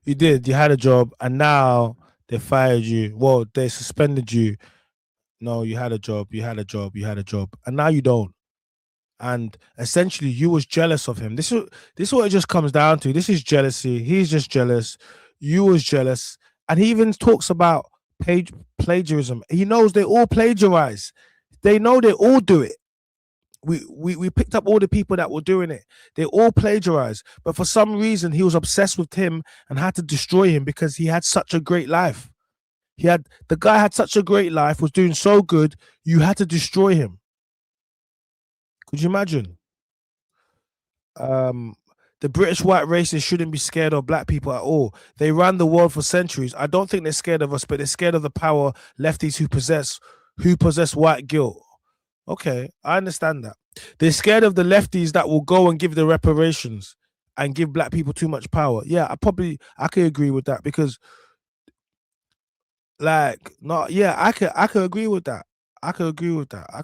You did. You had a job, and now they fired you. Well, they suspended you. No, you had a job. You had a job. You had a job, and now you don't. And essentially, you was jealous of him. This is what it just comes down to. This is jealousy. He's just jealous. You was jealous, and he even talks about plagiarism. He knows they all plagiarize. They know they all do it. We picked up all the people that were doing it. They all plagiarize, but for some reason he was obsessed with him and had to destroy him because he had such a great life. The guy had such a great life, was doing so good. You had to destroy him. Could you imagine? The British white racists shouldn't be scared of black people at all. They ran the world for centuries. I don't think they're scared of us, but they're scared of the power lefties who possess white guilt. Okay, I understand that. They're scared of the lefties that will go and give the reparations and give black people too much power. Yeah, I could agree with that because, I could agree with that. I could agree with that. I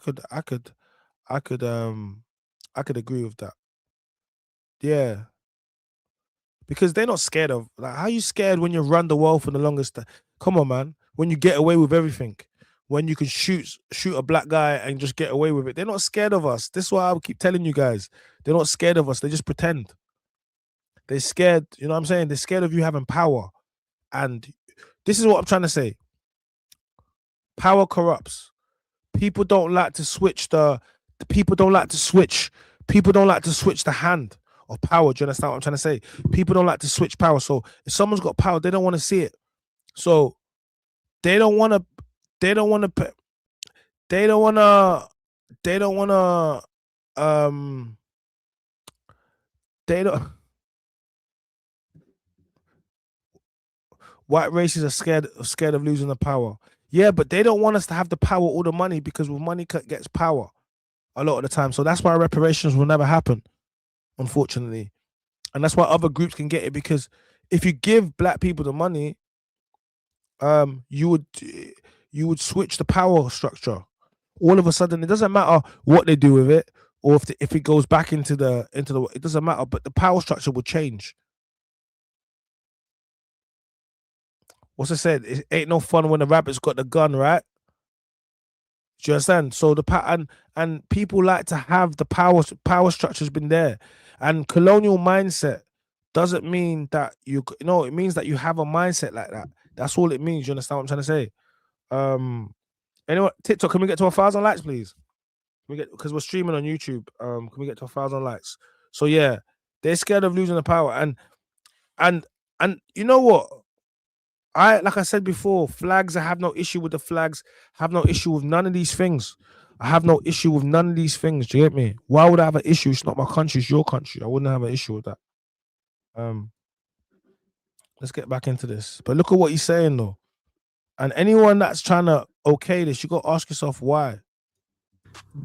could agree with that. Yeah. Because they're not scared of, how are you scared when you run the world for the longest time? Come on, man. When you get away with everything. When you can shoot a black guy and just get away with it. They're not scared of us. This is why I keep telling you guys. They're not scared of us. They just pretend. They're scared, you know what I'm saying? They're scared of you having power. And this is what I'm trying to say. Power corrupts. People don't like to switch the hand of power. Do you understand what I'm trying to say? People don't like to switch power. So if someone's got power, they don't want to see it. So they don't want to white races are scared of losing the power. Yeah, but they don't want us to have the power or the money because with money gets power a lot of the time. So that's why reparations will never happen, unfortunately. And that's why other groups can get it, because if you give black people the money, you would switch the power structure. All of a sudden, it doesn't matter what they do with it, or if it goes back into the it doesn't matter, but the power structure will change. What's it said? It ain't no fun when the rabbit's got the gun, right? Do you understand? So and people like to have the power structure's been there, and colonial mindset doesn't mean that it means that you have a mindset like that. That's all it means. You understand what I'm trying to say? Anyway, TikTok, can we get to 1,000 likes, please? Because we're streaming on YouTube. Can we get to 1,000 likes? So yeah, they're scared of losing the power, and you know what? Like I said before, flags. I have no issue with the flags. Have no issue with none of these things. I have no issue with none of these things. Do you get me? Why would I have an issue? It's not my country. It's your country. I wouldn't have an issue with that. Let's get back into this. But look at what he's saying though. And anyone that's trying to okay this, you got to ask yourself why.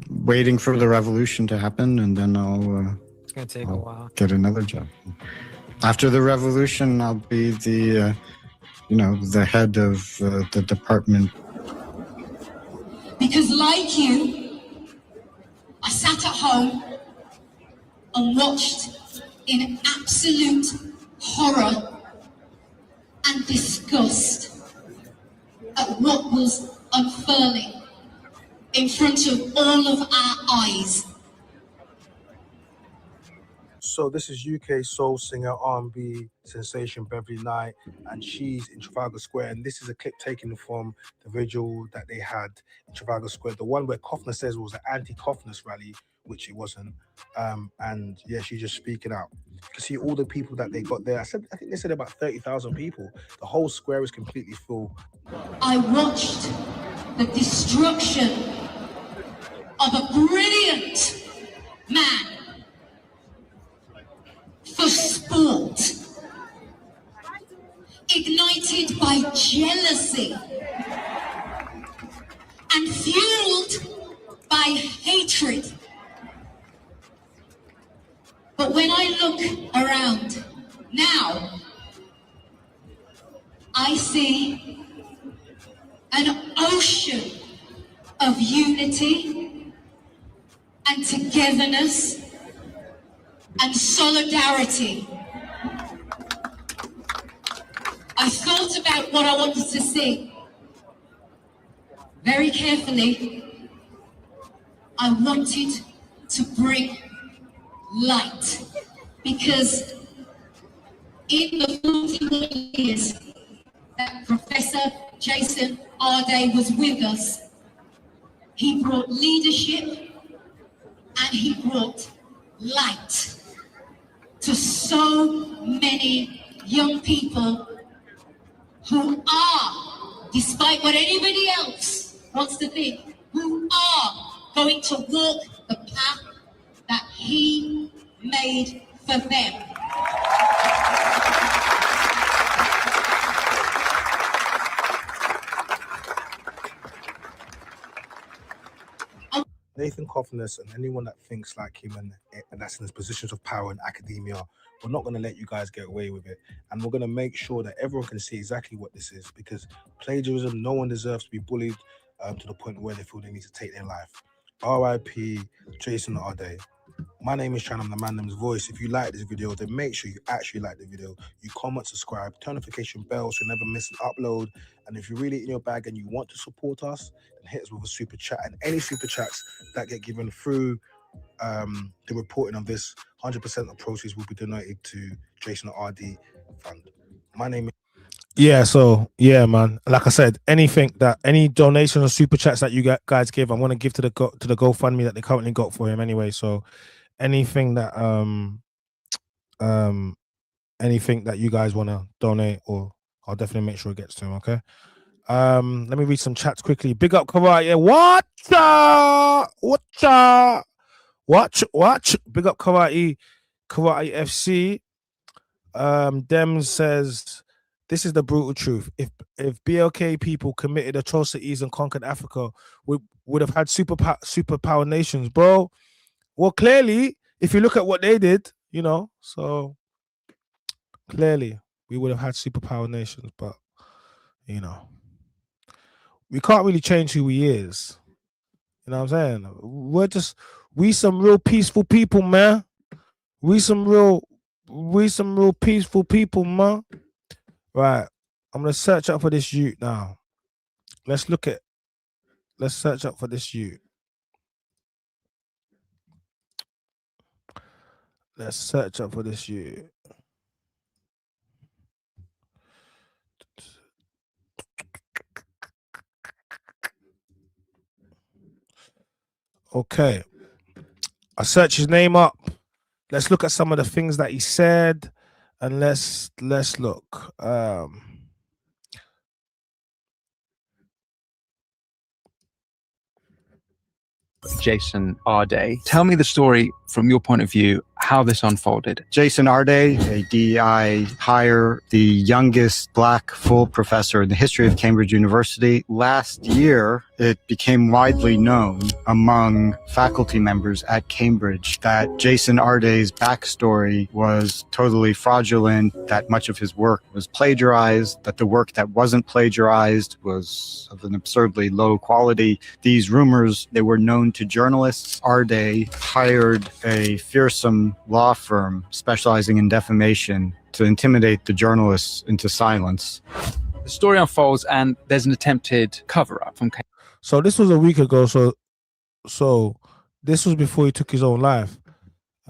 Waiting for the revolution to happen, and then it's going to take a while. Get another job. After the revolution, I'll be the the head of the department. Because like you, I sat at home and watched in absolute horror and disgust at what was unfurling in front of all of our eyes. So this is UK soul singer, R&B sensation Beverly Knight, and she's in Trafalgar Square. And this is a clip taken from the vigil that they had in Trafalgar Square. The one where Cofnas says was an anti-Cofnas rally, which it wasn't. And yeah, she's just speaking out. You can see all the people that they got there. I think they said about 30,000 people. The whole square is completely full. I watched the destruction of a brilliant man for sport, ignited by jealousy and fueled by hatred. But when I look around now, I see an ocean of unity and togetherness and solidarity. I thought about what I wanted to sing very carefully. I wanted to bring light, because in the 41 years that Professor Jason Arday was with us, he brought leadership and he brought light to so many young people who are, despite what anybody else wants to think, who are going to walk the path that he made for them. Nathan Cofnas and anyone that thinks like him and that's in his positions of power in academia, we're not going to let you guys get away with it. And we're going to make sure that everyone can see exactly what this is, because plagiarism, no one deserves to be bullied to the point where they feel they need to take their life. R.I.P. Jason Arday. My name is Chan, I'm the Mandom's voice. If you like this video, then make sure you actually like the video. You comment, subscribe, turn notification bell so you never miss an upload. And if you're really in your bag and you want to support us, then hit us with a super chat. And any super chats that get given through the reporting of this, 100% of proceeds will be donated to Jason Arday Fund. My name is... Yeah, so yeah, man. Like I said, any donation or super chats that you guys give, I'm gonna give to the GoFundMe that they currently got for him anyway. So anything that anything that you guys want to donate, or I'll definitely make sure it gets to him. Okay. Let me read some chats quickly. Big up Karate. Watch. Big up Karate FC. Dem says, this is the brutal truth. If BLK people committed atrocities and conquered Africa, we would have had superpower nations, bro. Well, clearly, if you look at what they did, so clearly we would have had superpower nations, but we can't really change who he is. You know what I'm saying? We some real peaceful people, man. We some real peaceful people, man. Right. I'm gonna search up for this youth now. Let's search up for this youth. Let's search up for this youth. Okay. I searched his name up. Let's look at some of the things that he said, and let's look. Jason Arday. Tell me the story from your point of view. how this unfolded. Jason Arday, a DEI hire, the youngest black full professor in the history of Cambridge University. Last year, it became widely known among faculty members at Cambridge that Jason Arday's backstory was totally fraudulent, that much of his work was plagiarized, that the work that wasn't plagiarized was of an absurdly low quality. These rumors, they were known to journalists. Arday hired a fearsome law firm specializing in defamation to intimidate the journalists into silence. The story unfolds and there's an attempted cover-up from Cambridge. So this was a week ago. So this was before he took his own life.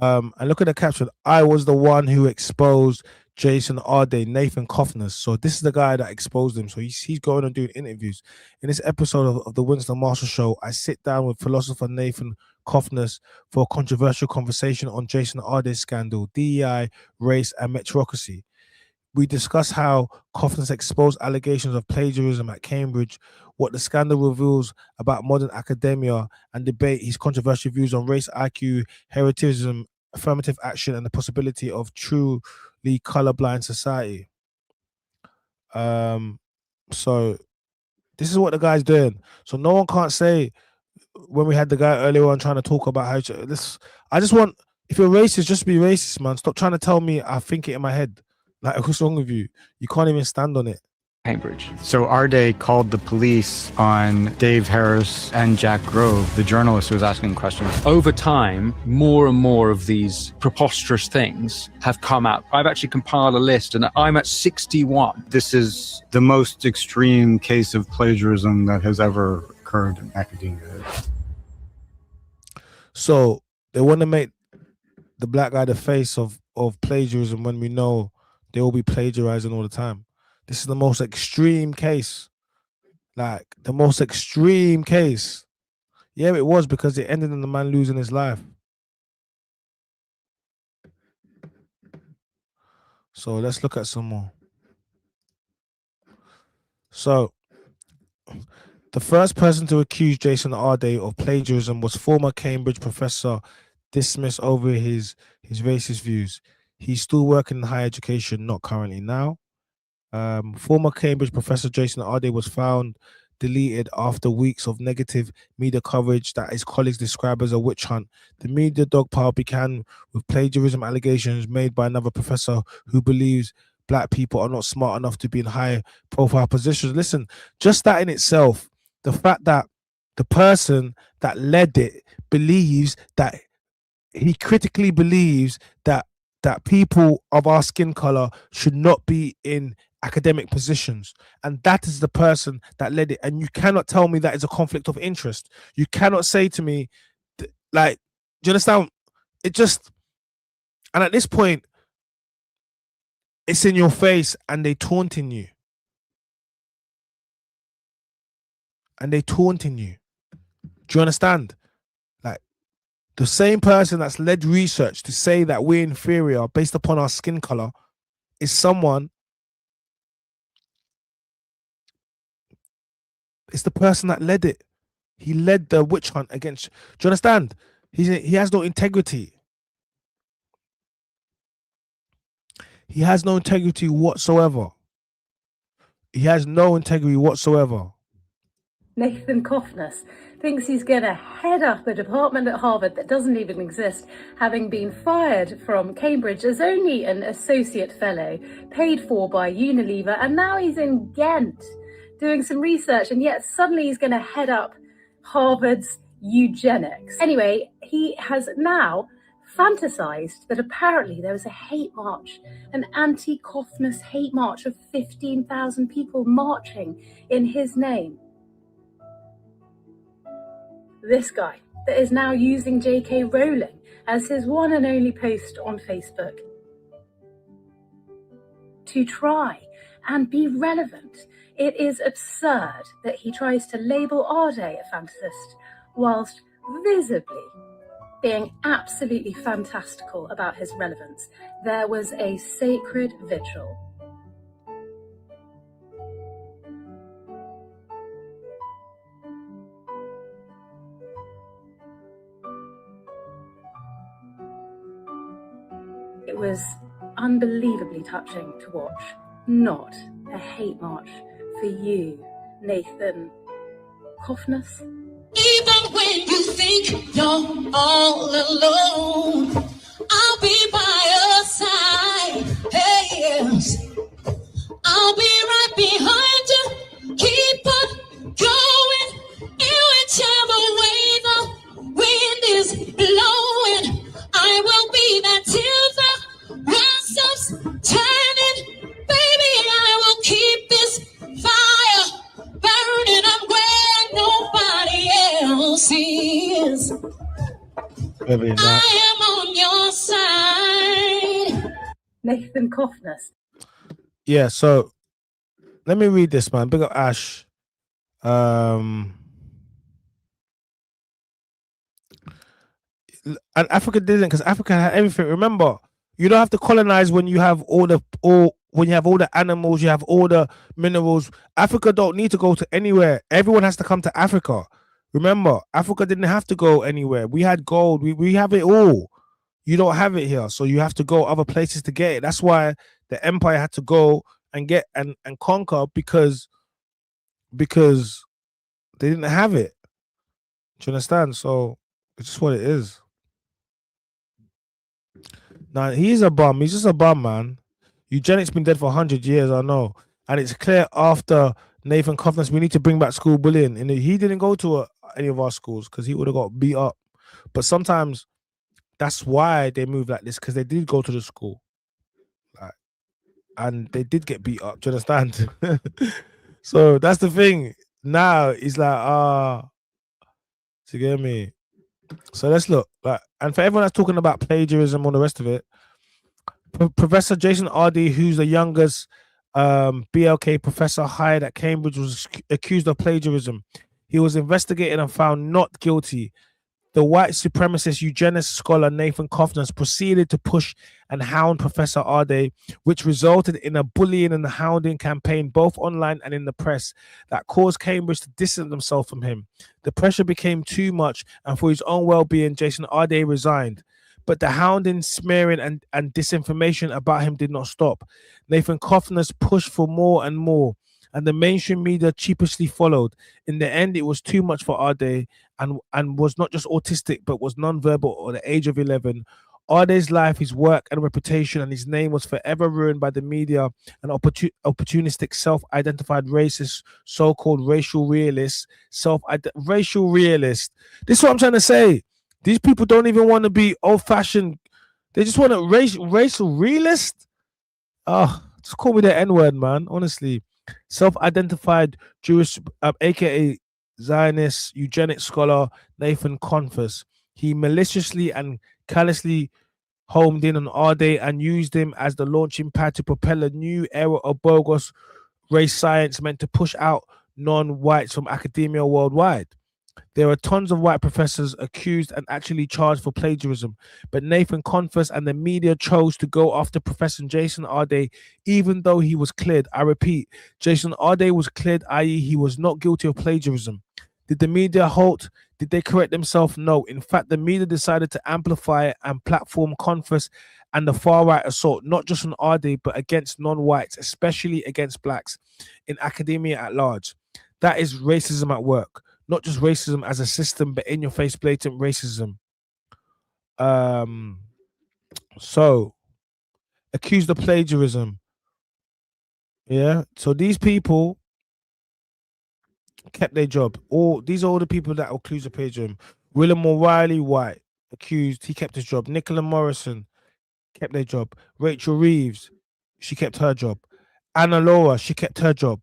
And look at the caption. I was the one who exposed Jason Arday, Nathan Cofnas. So this is the guy that exposed him. So he's going and doing interviews. In this episode of the Winston Marshall Show, I sit down with philosopher Nathan Cofnas for a controversial conversation on Jason Arday's scandal, DEI, race, and meritocracy. We discuss how Cofnas exposed allegations of plagiarism at Cambridge, what the scandal reveals about modern academia, and debate his controversial views on race, IQ, heritagism, affirmative action, and the possibility of truly colorblind society. So this is what the guy's doing. So no one can't say, when we had the guy earlier on trying to talk about how this, I just want, if you're racist, just be racist, man. Stop trying to tell me I think it in my head. Like, what's wrong with you? You can't even stand on it. Cambridge. So Arday called the police on Dave Harris and Jack Grove, the journalist who was asking questions. Over time, more and more of these preposterous things have come out. I've actually compiled a list and I'm at 61. This is the most extreme case of plagiarism that has ever occurred in academia. So they want to make the black guy the face of plagiarism when we know they will be plagiarizing all the time. This is the most extreme case. Like, the most extreme case. Yeah, it was, because it ended in the man losing his life. So let's look at some more. So the first person to accuse Jason Arday of plagiarism was former Cambridge professor, dismissed over his racist views. He's still working in higher education, not currently now. Former Cambridge professor Jason Arday was found deleted after weeks of negative media coverage that his colleagues describe as a witch hunt. The media dogpile began with plagiarism allegations made by another professor who believes black people are not smart enough to be in high profile positions. Listen, just that in itself, the fact that the person that led it believes that, he critically believes that people of our skin color should not be in academic positions, and that is the person that led it. And you cannot tell me that is a conflict of interest. You cannot say to me, like, do you understand? It just, and at this point, it's in your face, and they taunting you, Do you understand? Like, the same person that's led research to say that we're inferior based upon our skin color is someone. It's the person that led it. He led the witch hunt against. Do you understand? He has no integrity. He has no integrity whatsoever. He has no integrity whatsoever. Nathan Cofnas thinks he's going to head up a department at Harvard that doesn't even exist, having been fired from Cambridge as only an associate fellow, paid for by Unilever, and now he's in Ghent doing some research, and yet suddenly he's going to head up Harvard's eugenics. Anyway, he has now fantasized that apparently there was a hate march, an anti-Cofnas hate march of 15,000 people marching in his name. This guy that is now using J.K. Rowling as his one and only post on Facebook to try and be relevant. It is absurd that he tries to label Arday a fantasist whilst visibly being absolutely fantastical about his relevance. There was a sacred vigil. was unbelievably touching to watch. Not a hate march for you, Nathan Cofnas. Even when you think you're all alone, I'll be by your side. Hey, yes. I'll be right behind you. Keep on going in whichever way the wind is blowing. I will be there till the world stops turning. Baby, I will keep this fire burning up where nobody else is. Maybe not. I am on your side. Nathan Cofnas. Yeah, so let me read this, man. Big up Ash. And Africa didn't, because Africa had everything. Remember, you don't have to colonize when you have all the animals, you have all the minerals. Africa don't need to go to anywhere. Everyone has to come to Africa. Remember, Africa didn't have to go anywhere. We had gold. We have it all. You don't have it here, so you have to go other places to get it. That's why the empire had to go and get and conquer, because they didn't have it. Do you understand? So it's just what it is. Now he's a bum. He's just a bum, man. Eugenics been dead for 100 years, I know, and it's clear after Nathan Cofnas we need to bring back school bullying. And he didn't go to any of our schools because he would have got beat up. But sometimes that's why they move like this, because they did go to the school, like, and they did get beat up. Do you understand? So that's the thing. Now he's like, do you get me? So let's look. Like, and for everyone that's talking about plagiarism and the rest of it, Professor Jason Arday, who's the youngest BLK professor hired at Cambridge, was accused of plagiarism. He was investigated and found not guilty. The white supremacist eugenist scholar Nathan Cofnas proceeded to push and hound Professor Arday, which resulted in a bullying and hounding campaign both online and in the press that caused Cambridge to distance themselves from him. The pressure became too much, and for his own well-being, Jason Arday resigned. But the hounding, smearing, and disinformation about him did not stop. Nathan Cofnas pushed for more and more, and the mainstream media cheapishly followed. In the end, it was too much for Arday, and was not just autistic, but was non-verbal at the age of 11. Arday's life, his work, and reputation, and his name was forever ruined by the media and opportunistic, self-identified racist, so-called racial realists. Racial realist. This is what I'm trying to say. These people don't even want to be old-fashioned. They just want a racial realist. Just call me the N-word, man. Honestly. Self-identified Jewish, aka Zionist eugenics scholar Nathan Cofnas. He maliciously and callously homed in on Arday and used him as the launching pad to propel a new era of bogus race science meant to push out non-whites from academia worldwide. There are tons of white professors accused and actually charged for plagiarism, but Nathan Cofnas and the media chose to go after Professor Jason Arday, even though he was cleared. I repeat, Jason Arday was cleared, i.e. he was not guilty of plagiarism. Did the media halt? Did they correct themselves? No. In fact, the media decided to amplify and platform Cofnas and the far-right assault, not just on Arday, but against non-whites, especially against blacks in academia at large. That is racism at work. Not just racism as a system, but in your face, blatant racism. So accused of plagiarism. Yeah. So these people kept their job. These are all the people that are accused of plagiarism. William O'Reilly, white, accused, he kept his job. Nicola Morrison kept their job. Rachel Reeves, she kept her job. Anna Laura, she kept her job.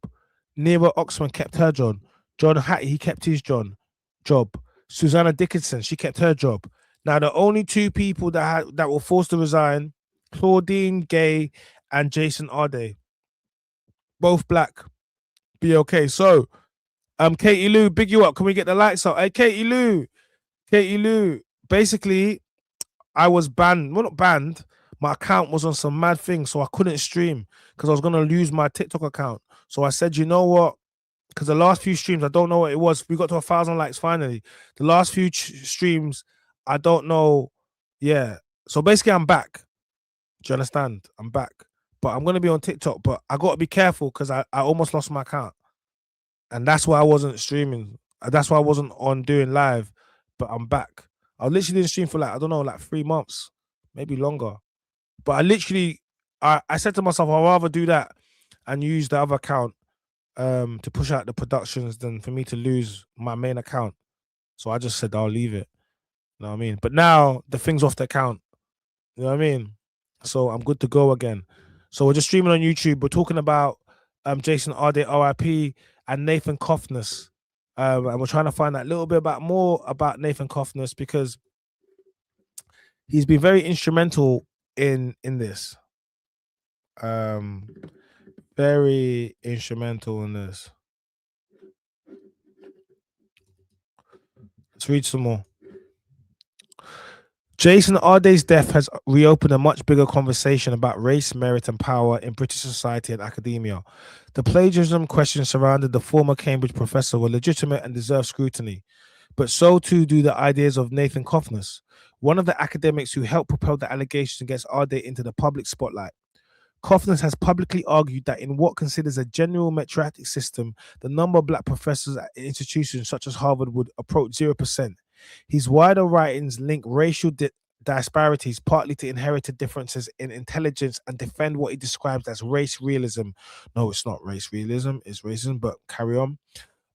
Nera Oxman kept her job. John Hattie, he kept his job. Susanna Dickinson, she kept her job. Now, the only two people that were forced to resign, Claudine Gay and Jason Arday, both black. Be okay. So, Katie Lou, big you up. Can we get the lights up? Hey, Katie Lou. Basically, I was banned. Well, not banned. My account was on some mad thing, so I couldn't stream because I was gonna lose my TikTok account. So I said, you know what? Because the last few streams, I don't know what it was. We got to 1,000 likes finally. The last few streams, I don't know. Yeah. So basically, I'm back. Do you understand? I'm back. But I'm gonna be on TikTok, but I gotta be careful because I almost lost my account. And that's why I wasn't streaming. That's why I wasn't on doing live. But I'm back. I literally didn't stream for like, I don't know, like 3 months, maybe longer. But I said to myself, I'd rather do that and use the other account to push out the productions than for me to lose my main account. So I just said I'll leave it. You know what I mean? But now the thing's off the account. You know what I mean? So I'm good to go again. So we're just streaming on YouTube. We're talking about Jason Arday, RIP, and Nathan Cofnas. And we're trying to find out a little bit more about Nathan Cofnas because he's been very instrumental in this. Very instrumental in this. Let's read some more. Jason Arday's death has reopened a much bigger conversation about race, merit, and power in British society and academia. The plagiarism questions surrounding the former Cambridge professor were legitimate and deserve scrutiny, but so too do the ideas of Nathan Cofnas, one of the academics who helped propel the allegations against Arday into the public spotlight. Cofnas has publicly argued that in what considers a general meritocratic system, the number of black professors at institutions such as Harvard would approach 0%. His wider writings link racial disparities partly to inherited differences in intelligence and defend what he describes as race realism. No, it's not race realism, it's racism, but carry on.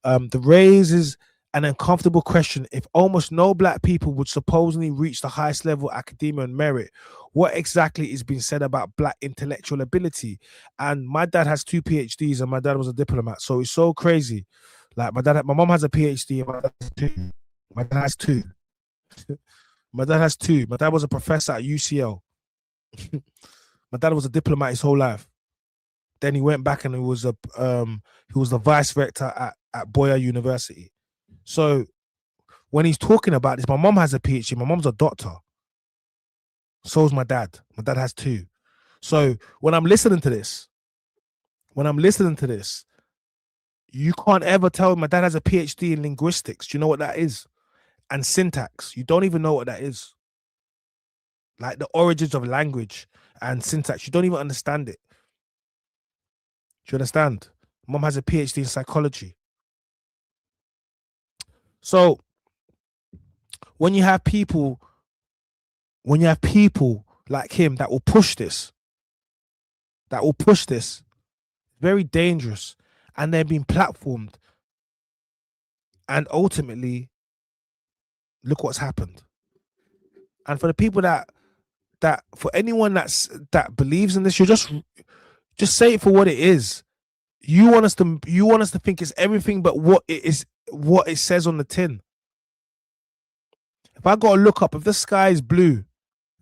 The raises an uncomfortable question. If almost no black people would supposedly reach the highest level of academia and merit, what exactly is being said about black intellectual ability? And my dad has 2 PhDs and my dad was a diplomat, so it's so crazy. Like my mom has a PhD and my dad has 2. My dad has 2. My dad has 2. My dad was a professor at UCL. My dad was a diplomat his whole life. Then he went back and he was the vice rector at Boyer University. So when he's talking about this, my mom has a PhD. My mom's a doctor. So is my dad. My dad has 2. So when I'm listening to this, you can't ever tell my dad has a PhD in linguistics. Do you know what that is? And syntax. You don't even know what that is. Like the origins of language and syntax. You don't even understand it. Do you understand? Mom has a PhD in psychology. So when you have people like him that will push this, very dangerous, and they're being platformed, and ultimately, look what's happened. And for the people that for anyone that believes in this, you just say it for what it is. You want us to think it's everything but what it is, what it says on the tin. If I gotta look up if the sky is blue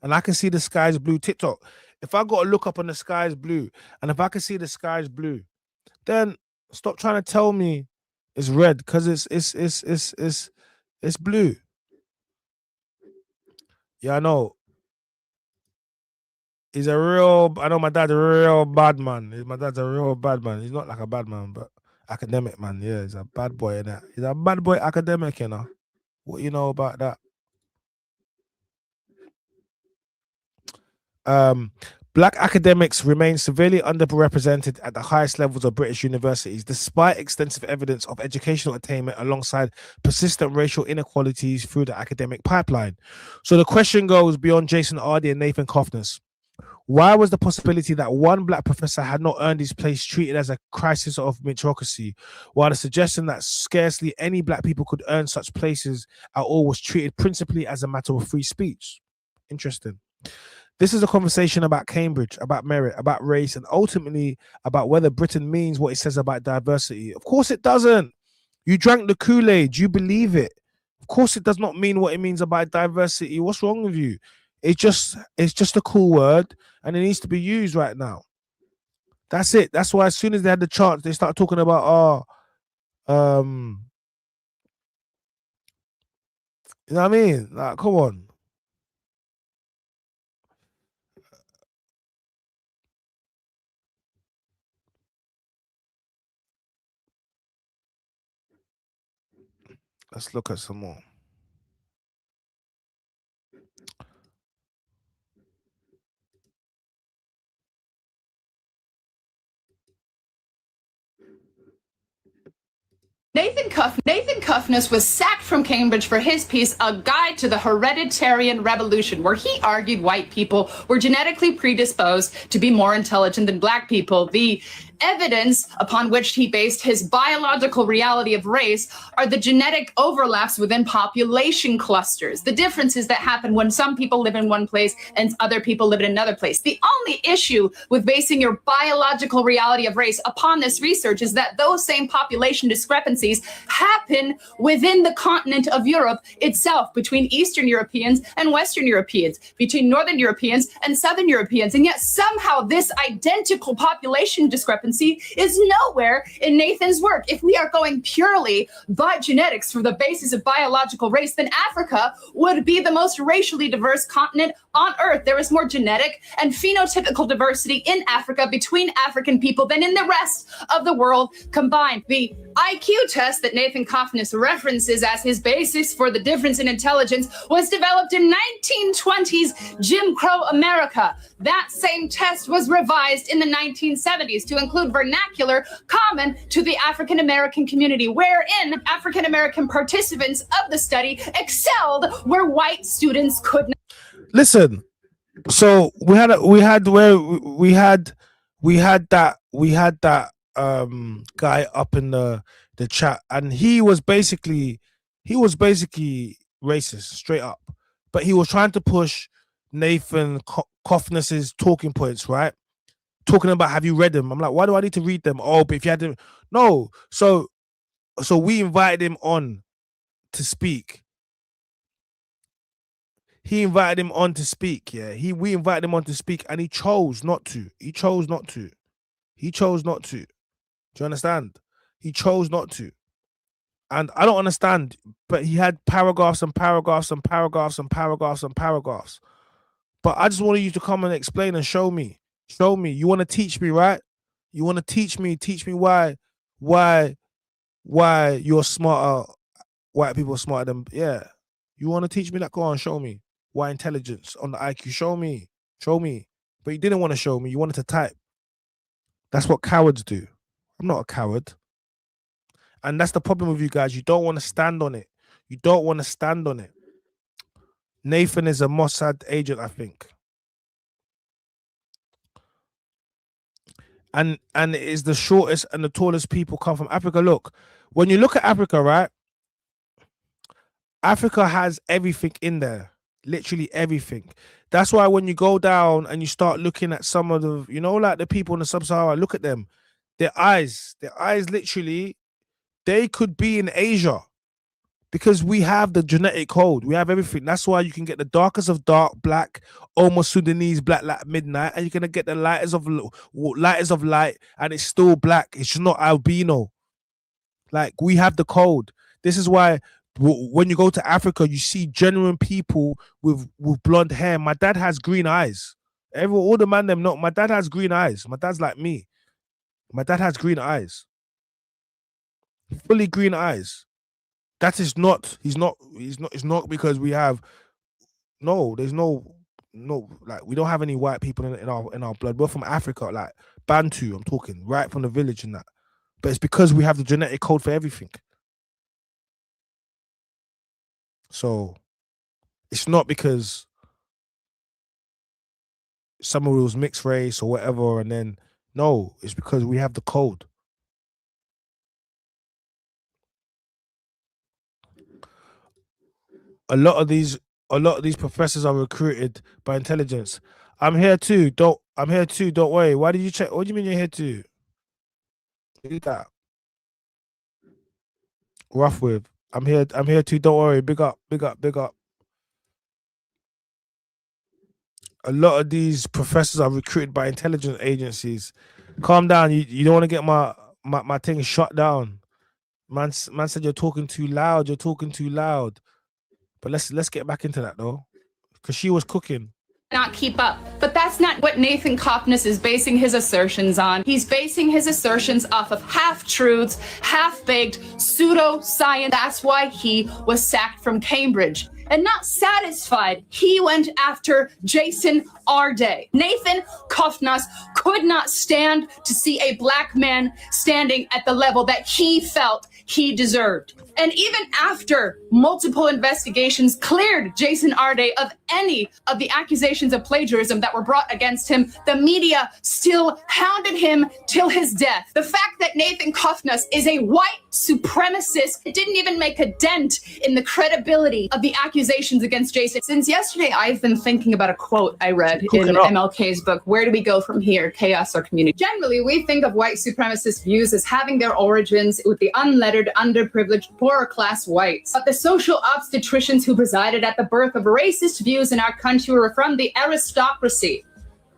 and I can see the sky is blue, TikTok, if I gotta look up and the sky is blue, and if I can see the sky is blue, then stop trying to tell me it's red because it's blue. Yeah, I know. I know my dad's a real bad man. My dad's a real bad man. He's not like a bad man, but academic man. Yeah, he's a bad boy, innit? He's a bad boy academic, you know. What you know about that? Black academics remain severely underrepresented at the highest levels of British universities, despite extensive evidence of educational attainment alongside persistent racial inequalities through the academic pipeline. So the question goes beyond Jason Arday and Nathan Cofnas. Why was the possibility that one black professor had not earned his place treated as a crisis of meritocracy, while the suggestion that scarcely any black people could earn such places at all was treated principally as a matter of free speech? Interesting. This is a conversation about Cambridge, about merit, about race, and ultimately about whether Britain means what it says about diversity. Of course it doesn't. You drank the Kool-Aid. You believe it. Of course it does not mean what it means about diversity. What's wrong with you? It's just a cool word, and it needs to be used right now. That's it. That's why as soon as they had the chance, they start talking about you know what I mean? Like, come on. Let's look at some more. Nathan Cofnas was sacked from Cambridge for his piece, A Guide to the Hereditarian Revolution, where he argued white people were genetically predisposed to be more intelligent than black people. The evidence upon which he based his biological reality of race are the genetic overlaps within population clusters, the differences that happen when some people live in one place and other people live in another place. The only issue with basing your biological reality of race upon this research is that those same population discrepancies happen within the continent of Europe itself, between Eastern Europeans and Western Europeans, between Northern Europeans and Southern Europeans. And yet somehow this identical population discrepancy is nowhere in Nathan's work. If we are going purely by genetics for the basis of biological race, then Africa would be the most racially diverse continent on Earth. There is more genetic and phenotypical diversity in Africa between African people than in the rest of the world combined. The IQ test that Nathan Cofnas references as his basis for the difference in intelligence was developed in 1920s Jim Crow America. That same test was revised in the 1970s to include vernacular common to the African American community, wherein African American participants of the study excelled where white students could not. Listen, so we had that guy up in the chat, and he was basically racist straight up, but he was trying to push Nathan Cofnas's talking points, right? Talking about, have you read them? I'm like, why do I need to read them? Oh, but if you had them, no. So we invited him on to speak. He invited him on to speak. Yeah, we invited him on to speak, and he chose not to. He chose not to. Do you understand? He chose not to. And I don't understand, but he had paragraphs and paragraphs and paragraphs and paragraphs and paragraphs. But I just wanted you to come and explain and show me. Show me. You want to teach me, right? You want to teach me why you're smarter, white people are smarter than, yeah. You want to teach me that? Go on, show me. Why intelligence on the IQ? Show me. But you didn't want to show me. You wanted to type. That's what cowards do. I'm not a coward. And that's the problem with you guys. You don't want to stand on it. Nathan is a Mossad agent, I think. And it is the shortest and the tallest people come from Africa. Look, when you look at Africa, right? Africa has everything in there. Literally everything. That's why when you go down and you start looking at some of the, like the people in the sub-Sahara, look at them. Their eyes literally, they could be in Asia because we have the genetic code. We have everything. That's why you can get the darkest of dark, black, almost Sudanese black like midnight, and you're going to get the lightest of light, and it's still black. It's just not albino. Like, we have the code. This is why when you go to Africa, you see genuine people with blonde hair. My dad has green eyes. All the man them know. My dad has green eyes. My dad's like me. My dad has green eyes. Fully green eyes. That is not. It's not because we have. No, there's no. Like, we don't have any white people in our blood. We're from Africa, like Bantu. I'm talking right from the village and that. But it's because we have the genetic code for everything. So it's not because someone was mixed race or whatever, and then no, it's because we have the code. A lot of these professors are recruited by intelligence. I'm here too. Don't worry. Why did you check? What do you mean you're here too? Look at that. Rough with. I'm here too. Don't worry. Big up. A lot of these professors are recruited by intelligence agencies. Calm down. You don't want to get my thing shut down. Man said you're talking too loud. But let's get back into that though, because she was cooking. Not keep up. But that's not what Nathan Cofnas is basing his assertions on. He's basing his assertions off of half-truths, half-baked pseudo-science. That's why he was sacked from Cambridge. And not satisfied, he went after Jason Arday. Nathan Cofnas could not stand to see a black man standing at the level that he felt he deserved. And even after multiple investigations cleared Jason Arday of any of the accusations of plagiarism that were brought against him, the media still hounded him till his death. The fact that Nathan Cofnas is a white supremacist didn't even make a dent in the credibility of the accusations against Jason. Since yesterday, I've been thinking about a quote I read in MLK's book, Where Do We Go From Here? Chaos or Community? Generally, we think of white supremacist views as having their origins with the unlettered, underprivileged, poorer class whites. But the social obstetricians who presided at the birth of racist views in our country were from the aristocracy.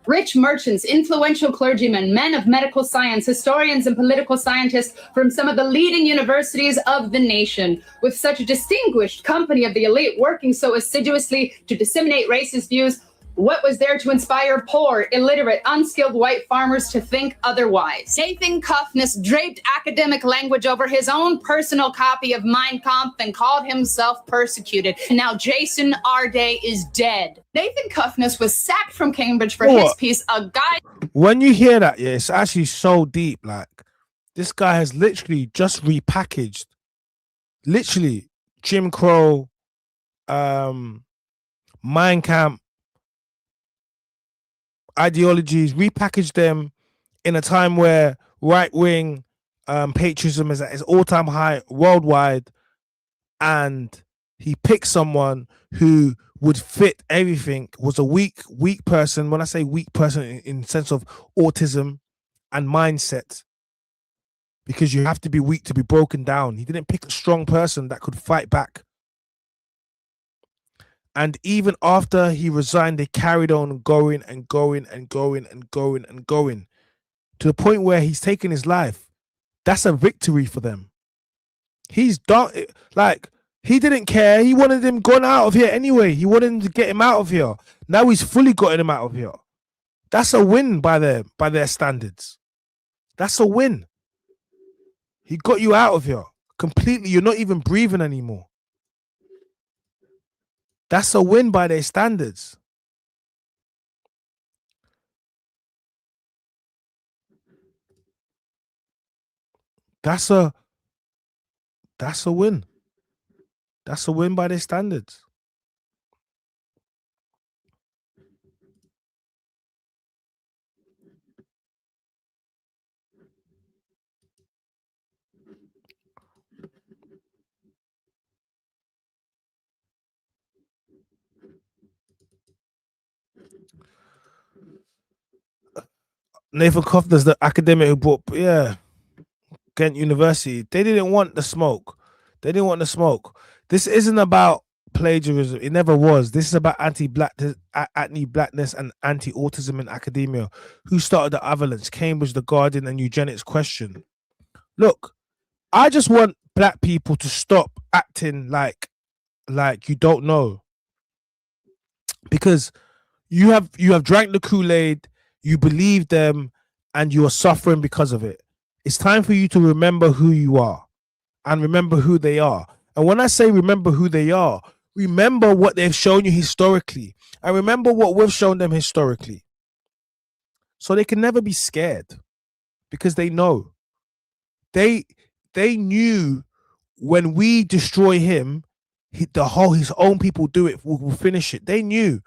Rich merchants, influential clergymen, men of medical science, historians, and political scientists from some of the leading universities of the nation. With such a distinguished company of the elite working so assiduously to disseminate racist views, what was there to inspire poor, illiterate, unskilled white farmers to think otherwise? Nathan Cofnas draped academic language over his own personal copy of Mein Kampf and called himself persecuted. And now Jason Arday is dead. Nathan Cofnas was sacked from Cambridge for his piece, A Guide. When you hear that, yeah, it's actually so deep. Like, this guy has literally just repackaged, literally, Jim Crow, Mein Kampf, ideologies, repackaged them in a time where right-wing patriotism is at its all-time high worldwide, and he picked someone who would fit everything, was a weak person. When I say weak person in sense of autism and mindset, because you have to be weak to be broken down. He didn't pick a strong person that could fight back. And even after he resigned, they carried on going and going and going and going and going to the point where he's taken his life. That's a victory for them. He's done, like, he didn't care. He wanted him gone out of here anyway. He wanted him to get him out of here. Now he's fully gotten him out of here. That's a win by their standards. That's a win. He got you out of here completely. You're not even breathing anymore. That's a win by their standards. That's a win. That's a win by their standards. Nathan Cofnas, the academic who brought, Ghent University, they didn't want the smoke. They didn't want the smoke. This isn't about plagiarism. It never was. This is about anti-blackness and anti-autism in academia. Who started the avalanche? Cambridge, The Guardian, and Eugenics Question. Look, I just want black people to stop acting like you don't know. Because you have drank the Kool-Aid, you believe them, and you are suffering because of it. It's time for you to remember who you are and remember who they are. And when I say remember who they are, remember what they've shown you historically and remember what we've shown them historically. So they can never be scared because they know. They knew when we destroy him, his own people do it, will finish it. They knew.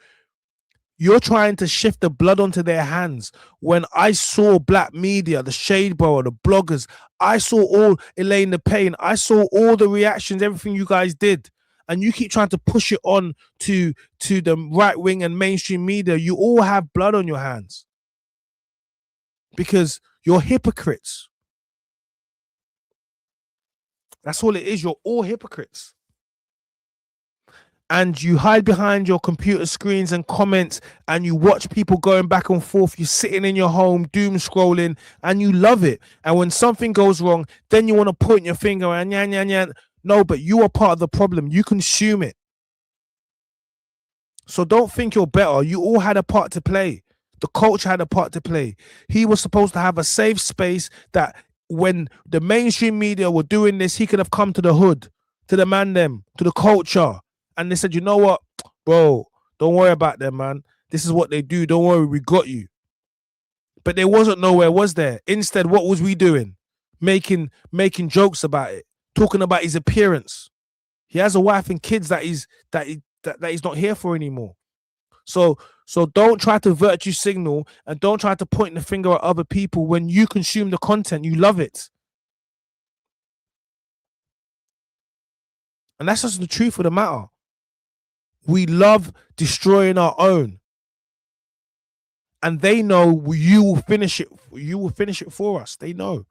You're trying to shift the blood onto their hands. When I saw black media, the Shade Borough, the bloggers, I saw all Elaine the Pain, I saw all the reactions, everything you guys did. And you keep trying to push it on to the right wing and mainstream media. You all have blood on your hands. Because you're hypocrites. That's all it is. You're all hypocrites. And you hide behind your computer screens and comments and you watch people going back and forth. You're sitting in your home, doom scrolling, and you love it. And when something goes wrong, then you want to point your finger and yan. No, but you are part of the problem. You consume it. So don't think you're better. You all had a part to play. The coach had a part to play. He was supposed to have a safe space that when the mainstream media were doing this, he could have come to the hood, to the man them, to the culture, and they said, you know what, bro, don't worry about them, man. This is what they do. Don't worry, we got you. But there wasn't nowhere, was there? Instead, what was we doing? Making jokes about it, talking about his appearance. He has a wife and kids that he's not here for anymore. So don't try to virtue signal and don't try to point the finger at other people when you consume the content. You love it. And that's just the truth of the matter. We love destroying our own. And they know you will finish it. You will finish it for us. They know.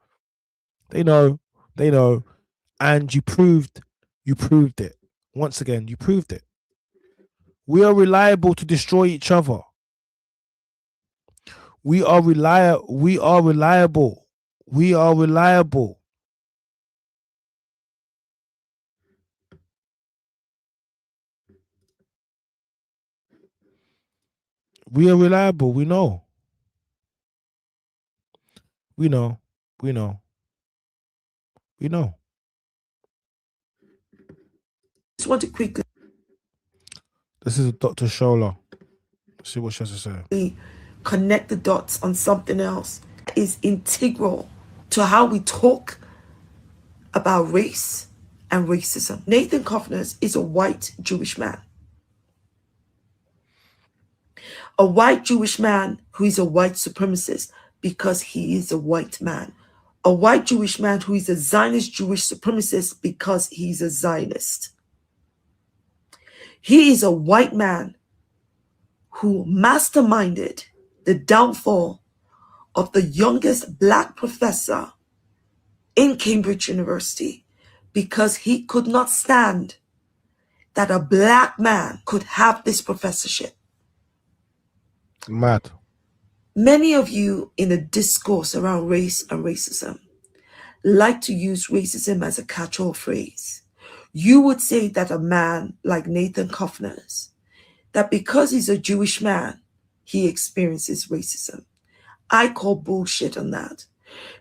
They know. They know. And you proved it. Once again, you proved it. We are reliable to destroy each other. We are reliable. We are reliable. We are reliable. We are reliable. We know. We know. We know. We know. Just want to quickly This is Dr. Shola. Let's see what she has to say. Connect the dots on something else that is integral to how we talk about race and racism. Nathan Cofnas is a white Jewish man. A white Jewish man who is a white supremacist because he is a white man. A white Jewish man who is a Zionist Jewish supremacist because he's a Zionist. He is a white man who masterminded the downfall of the youngest black professor in Cambridge University because he could not stand that a black man could have this professorship. Mad. Many of you in the discourse around race and racism like to use racism as a catch-all phrase. You would say that a man like Nathan Cofnas, that because he's a Jewish man, he experiences racism. I call bullshit on that.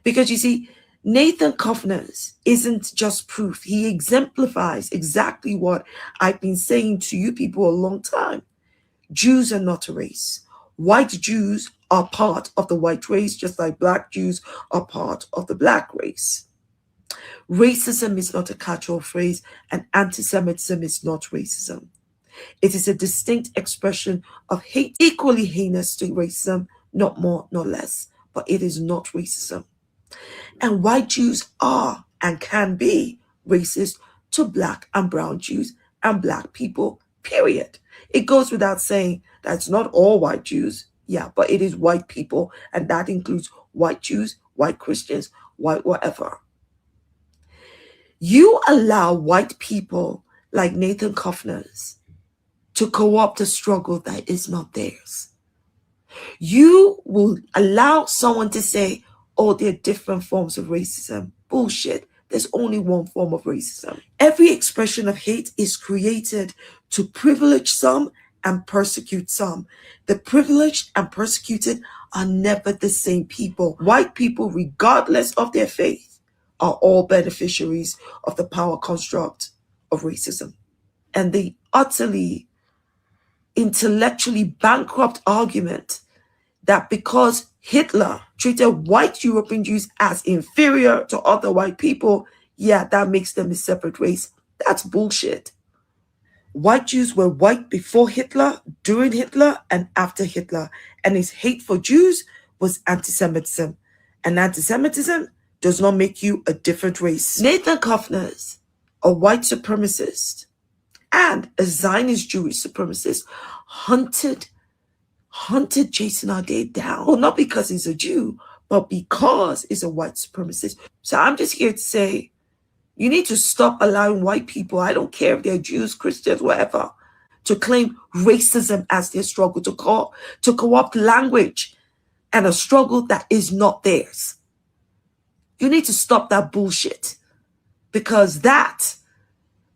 Because you see, Nathan Cofnas isn't just proof. He exemplifies exactly what I've been saying to you people a long time. Jews are not a race. White Jews are part of the white race, just like black Jews are part of the black race. Racism is not a catch-all phrase, and anti-Semitism is not racism. It is a distinct expression of hate, equally heinous to racism, not more, not less, but it is not racism. And white Jews are and can be racist to black and brown Jews and black people, period. It goes without saying that it's not all white Jews, yeah, but it is white people, and that includes white Jews, white Christians, white whatever. You allow white people like Nathan Cofnas to co-opt a struggle that is not theirs. You will allow someone to say, oh, there are different forms of racism. Bullshit. There's only one form of racism. Every expression of hate is created to privilege some and persecute some. The privileged and persecuted are never the same people. White people, regardless of their faith, are all beneficiaries of the power construct of racism. And the utterly intellectually bankrupt argument that because Hitler treated white European Jews as inferior to other white people, yeah, that makes them a separate race. That's bullshit. White Jews were white before Hitler, during Hitler, and after Hitler. And his hate for Jews was anti-Semitism. And anti-Semitism does not make you a different race. Nathan Cofnas, a white supremacist and a Zionist Jewish supremacist, hunted Jason Arday down. Well, not because he's a Jew, but because he's a white supremacist. So I'm just here to say, you need to stop allowing white people, I don't care if they're Jews, Christians, whatever, to claim racism as their struggle, to co-opt language and a struggle that is not theirs. You need to stop that bullshit, because that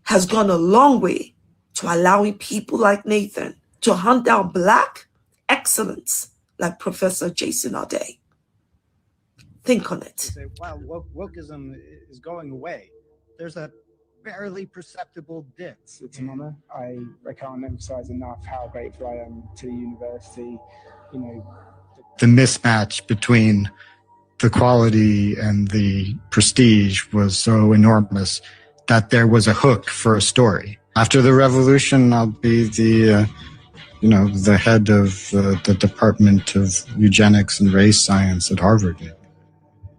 has gone a long way to allowing people like Nathan to hunt down black excellence like Professor Jason Arday. Think on it. Say, wow, wokeism is going away. There's a barely perceptible dips. It's an honour. I can't emphasise enough how grateful I am to the university. You know, The mismatch between the quality and the prestige was so enormous that there was a hook for a story. After the revolution, I'll be the head of the Department of Eugenics and Race Science at Harvard.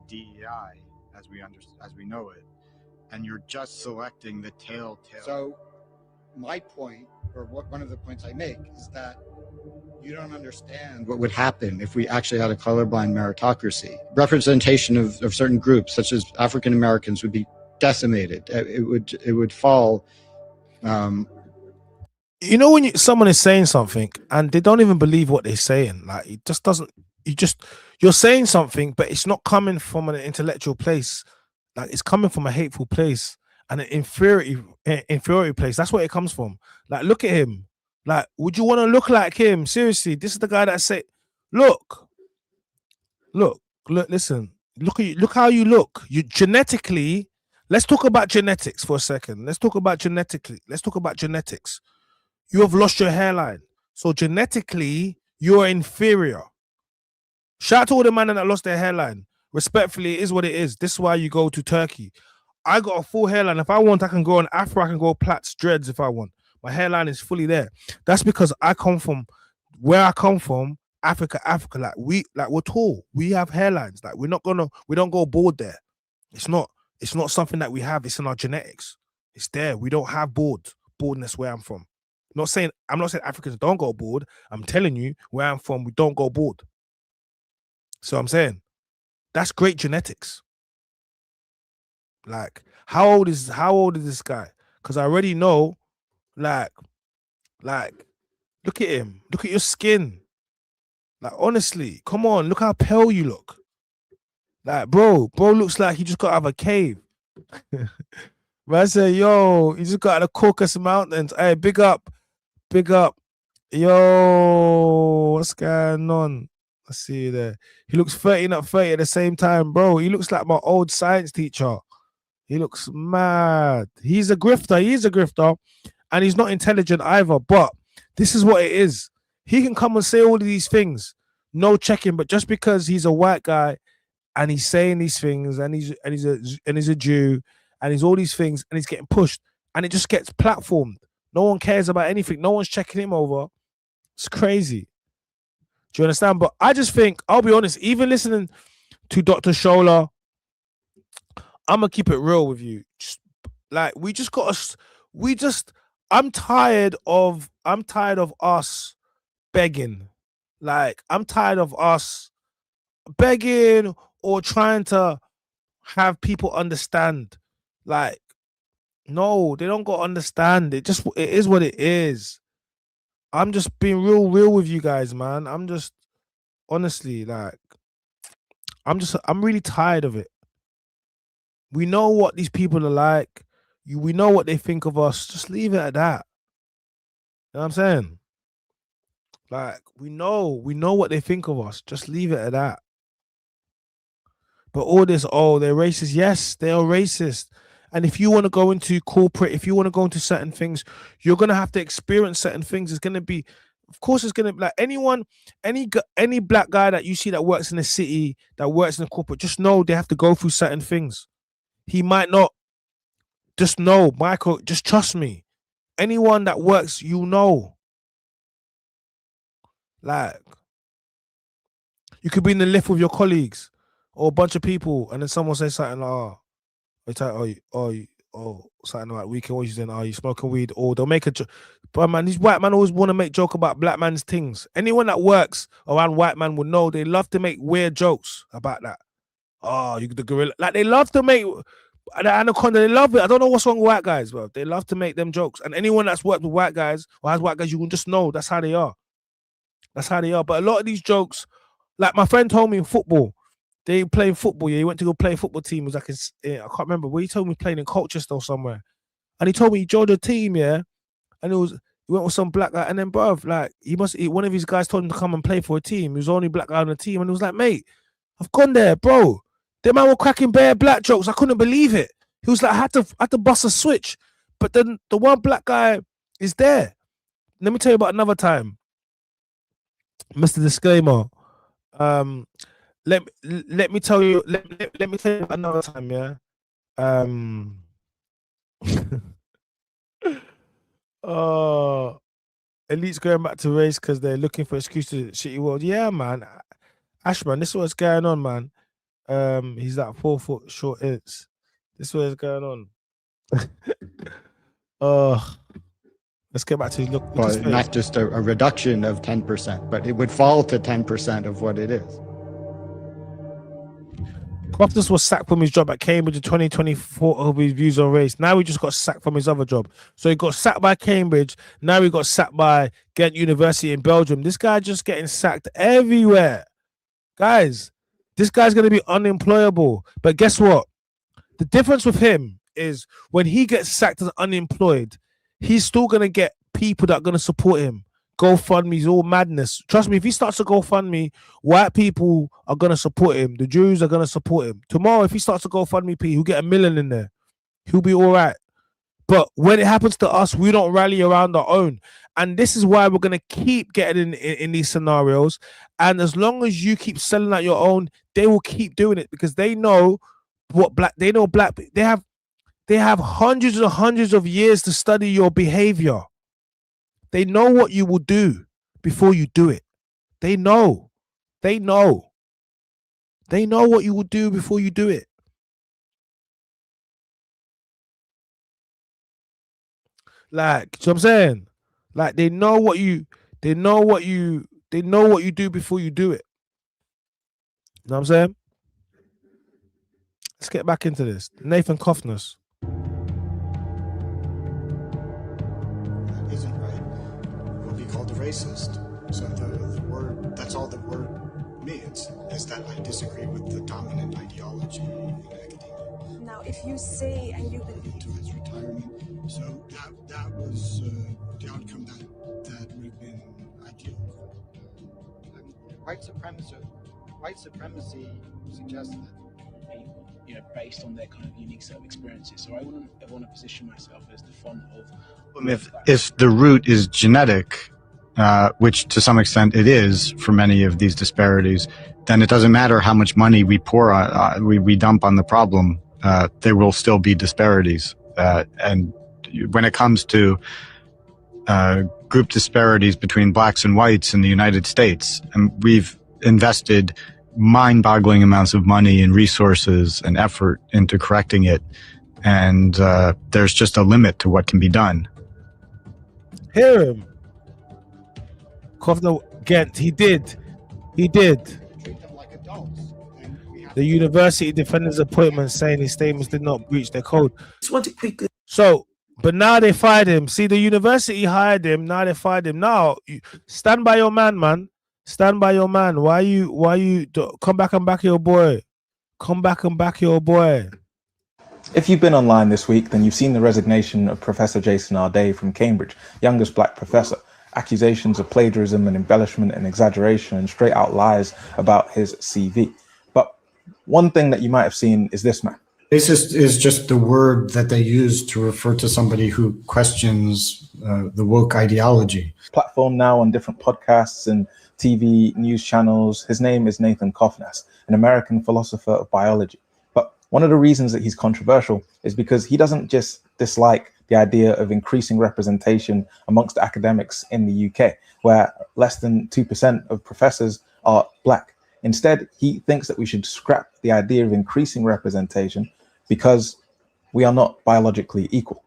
DEI, as we know it, and you're just selecting the telltale. So, my point, or one of the points I make, is that you don't understand what would happen if we actually had a colorblind meritocracy. Representation of certain groups, such as African Americans, would be decimated. It would fall. You know, when someone is saying something and they don't even believe what they're saying, like it just doesn't. You're saying something, but it's not coming from an intellectual place. Like it's coming from a hateful place and an inferiority place. That's where it comes from. Like, look at him. Like, would you want to look like him? Seriously, this is the guy that said, look, listen, look at you, look how you look. You genetically, let's talk about genetics for a second. Let's talk about genetics. You have lost your hairline. So genetically, you're inferior. Shout out to all the men that lost their hairline. Respectfully, it is what it is. This is why you go to Turkey. I got a full hairline. If I want, I can go on Afro, I can go plaits, dreads if I want. My hairline is fully there. That's because I come from where I come from, Africa. Like we're tall. We have hairlines. Like we don't go bald there. It's not something that we have. It's in our genetics. It's there. We don't have baldness where I'm from. I'm not saying Africans don't go bald. I'm telling you where I'm from, we don't go bald. So I'm saying that's great genetics. Like, how old is this guy? Because I already know. Like, look at him. Look at your skin. Like, honestly, come on. Look how pale you look. Like, bro looks like he just got out of a cave. But I say, yo, he just got out of the Caucasus Mountains. Hey, big up. Yo, what's going on? I see you there. He looks 30, not 30 at the same time, bro. He looks like my old science teacher. He looks mad. He's a grifter. And he's not intelligent either, but this is what it is. He can come and say all of these things, no checking, but just because he's a white guy and he's saying these things and he's a Jew and he's all these things and he's getting pushed and it just gets platformed. No one cares about anything. No one's checking him over. It's crazy. Do you understand? But I just think, I'll be honest, even listening to Dr. Shola, I'm gonna keep it real with you. I'm tired of us begging. Like, I'm tired of us begging or trying to have people understand. Like, no, they don't got to understand. It is what it is. I'm just being real with you guys, man. I'm just honestly like, I'm really tired of it. We know what these people are like. We know what they think of us. Just leave it at that. You know what I'm saying? Like, we know what they think of us. Just leave it at that. But all this, they're racist. Yes, they are racist. And if you want to go into corporate, if you want to go into certain things, you're going to have to experience certain things. It's going to be, of course, it's going to be like any black guy that you see that works in the city, that works in the corporate, just know they have to go through certain things. He might not. Just know, Michael, just trust me. Anyone that works, you know. Like, you could be in the lift with your colleagues or a bunch of people, and then someone says something like, something like, weekend, what you saying? Are you smoking weed? Or they'll make a joke. But man, these white men always want to make joke about black man's things. Anyone that works around white man would know they love to make weird jokes about that. You the gorilla. Like, they love to make the anaconda, they love it. I don't know what's wrong with white guys, bro. They love to make them jokes. And anyone that's worked with white guys or has white guys, you can just know that's how they are. That's how they are. But a lot of these jokes, like my friend told me in football, they playing football. Yeah, he went to go play a football team. It was like I can't remember where he told me playing in Colchester or somewhere. And he told me he joined a team, yeah. And he went with some black guy. And then, bruv, like one of his guys told him to come and play for a team. He was the only black guy on the team. And he was like, mate, I've gone there, bro. Them man were cracking bare black jokes. I couldn't believe it. He was like, I had to bust a switch, but then the one black guy is there. Let me tell you about another time, Mr. Disclaimer. Let me tell you. Let me tell you about another time. Yeah. Oh, elites going back to race because they're looking for excuses to the shitty world. Yeah, man. Ashman, this is what's going on, man. He's like 4 foot short inch. This is what's going on. Let's get back to look his But face. not just a reduction of 10%, but it would fall to 10% of what it is. Cofnas was sacked from his job at Cambridge in 2024 over his views on race. Now he just got sacked from his other job. So he got sacked by Cambridge. Now he got sacked by Ghent University in Belgium. This guy just getting sacked everywhere. Guys, this guy's going to be unemployable. But guess what? The difference with him is when he gets sacked as unemployed, he's still going to get people that are going to support him. GoFundMe's all madness. Trust me, if he starts to GoFundMe, white people are going to support him. The Jews are going to support him. Tomorrow, if he starts to GoFundMe, he'll get 1 million in there. He'll be all right. But when it happens to us, we don't rally around our own. And this is why we're going to keep getting in these scenarios. And as long as you keep selling out your own, they will keep doing it because they know they have hundreds and hundreds of years to study your behavior. They know what you will do before you do it. They know what you will do before you do it. Like, you know what I'm saying? Like they know what you do before you do it. You know what I'm saying? Let's get back into this. Nathan Cofnas. That isn't right. We'll be called a racist. So the word, that's all the word means, is that I disagree with the dominant ideology in academia. Now, if you say and you believe to his retirement, so that was the outcome that would have been ideal. I mean, white supremacy suggests that people, based on their kind of unique set of experiences. So I wouldn't ever want to position myself as the font of. If the root is genetic, which to some extent it is for many of these disparities, then it doesn't matter how much money we we dump on the problem. There will still be disparities, and when it comes to group disparities between blacks and whites in the United States, and we've invested mind-boggling amounts of money and resources and effort into correcting it, and there's just a limit to what can be done. Hear him. Cofnas, Ghent, he did. Treat them like adults. The university defended his appointment, saying his statements did not breach their code. Just want to quickly. So, but now they fired him. See, the university hired him. Now they fired him. Now, stand by your man, man. Stand by your man. Why you come back and back your boy? Come back and back your boy. If you've been online this week, then you've seen the resignation of Professor Jason Arday from Cambridge, youngest black professor. Accusations of plagiarism and embellishment and exaggeration and straight out lies about his CV. But one thing that you might have seen is this man. Racist is just the word that they use to refer to somebody who questions the woke ideology. Platform now on different podcasts and TV news channels. His name is Nathan Cofnas, an American philosopher of biology. But one of the reasons that he's controversial is because he doesn't just dislike the idea of increasing representation amongst academics in the UK, where less than 2% of professors are black. Instead, he thinks that we should scrap the idea of increasing representation because we are not biologically equal.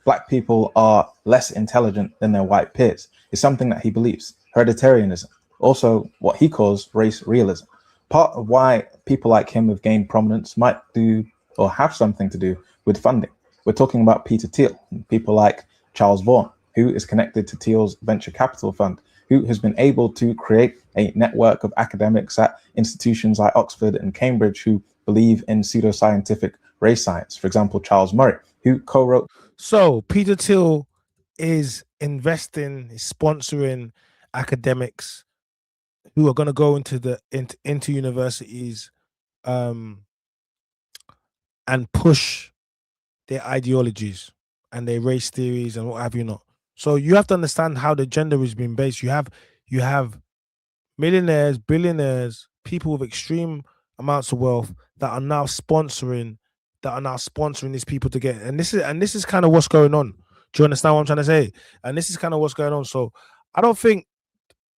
Black people are less intelligent than their white peers. It's something that he believes. Hereditarianism, also what he calls race realism. Part of why people like him have gained prominence might do or have something to do with funding. We're talking about Peter Thiel, and people like Charles Vaughan, who is connected to Thiel's venture capital fund, who has been able to create a network of academics at institutions like Oxford and Cambridge who believe in pseudoscientific race science. For example, Charles Murray, who co-wrote. So Peter Thiel is investing, sponsoring academics who are going to go into universities and push their ideologies and their race theories and what have you not. So you have to understand how the gender has been based. You have millionaires, billionaires, people with extreme amounts of wealth that are now sponsoring these people to get. And this is kind of what's going on. Do you understand what I'm trying to say? And this is kind of what's going on. So I don't think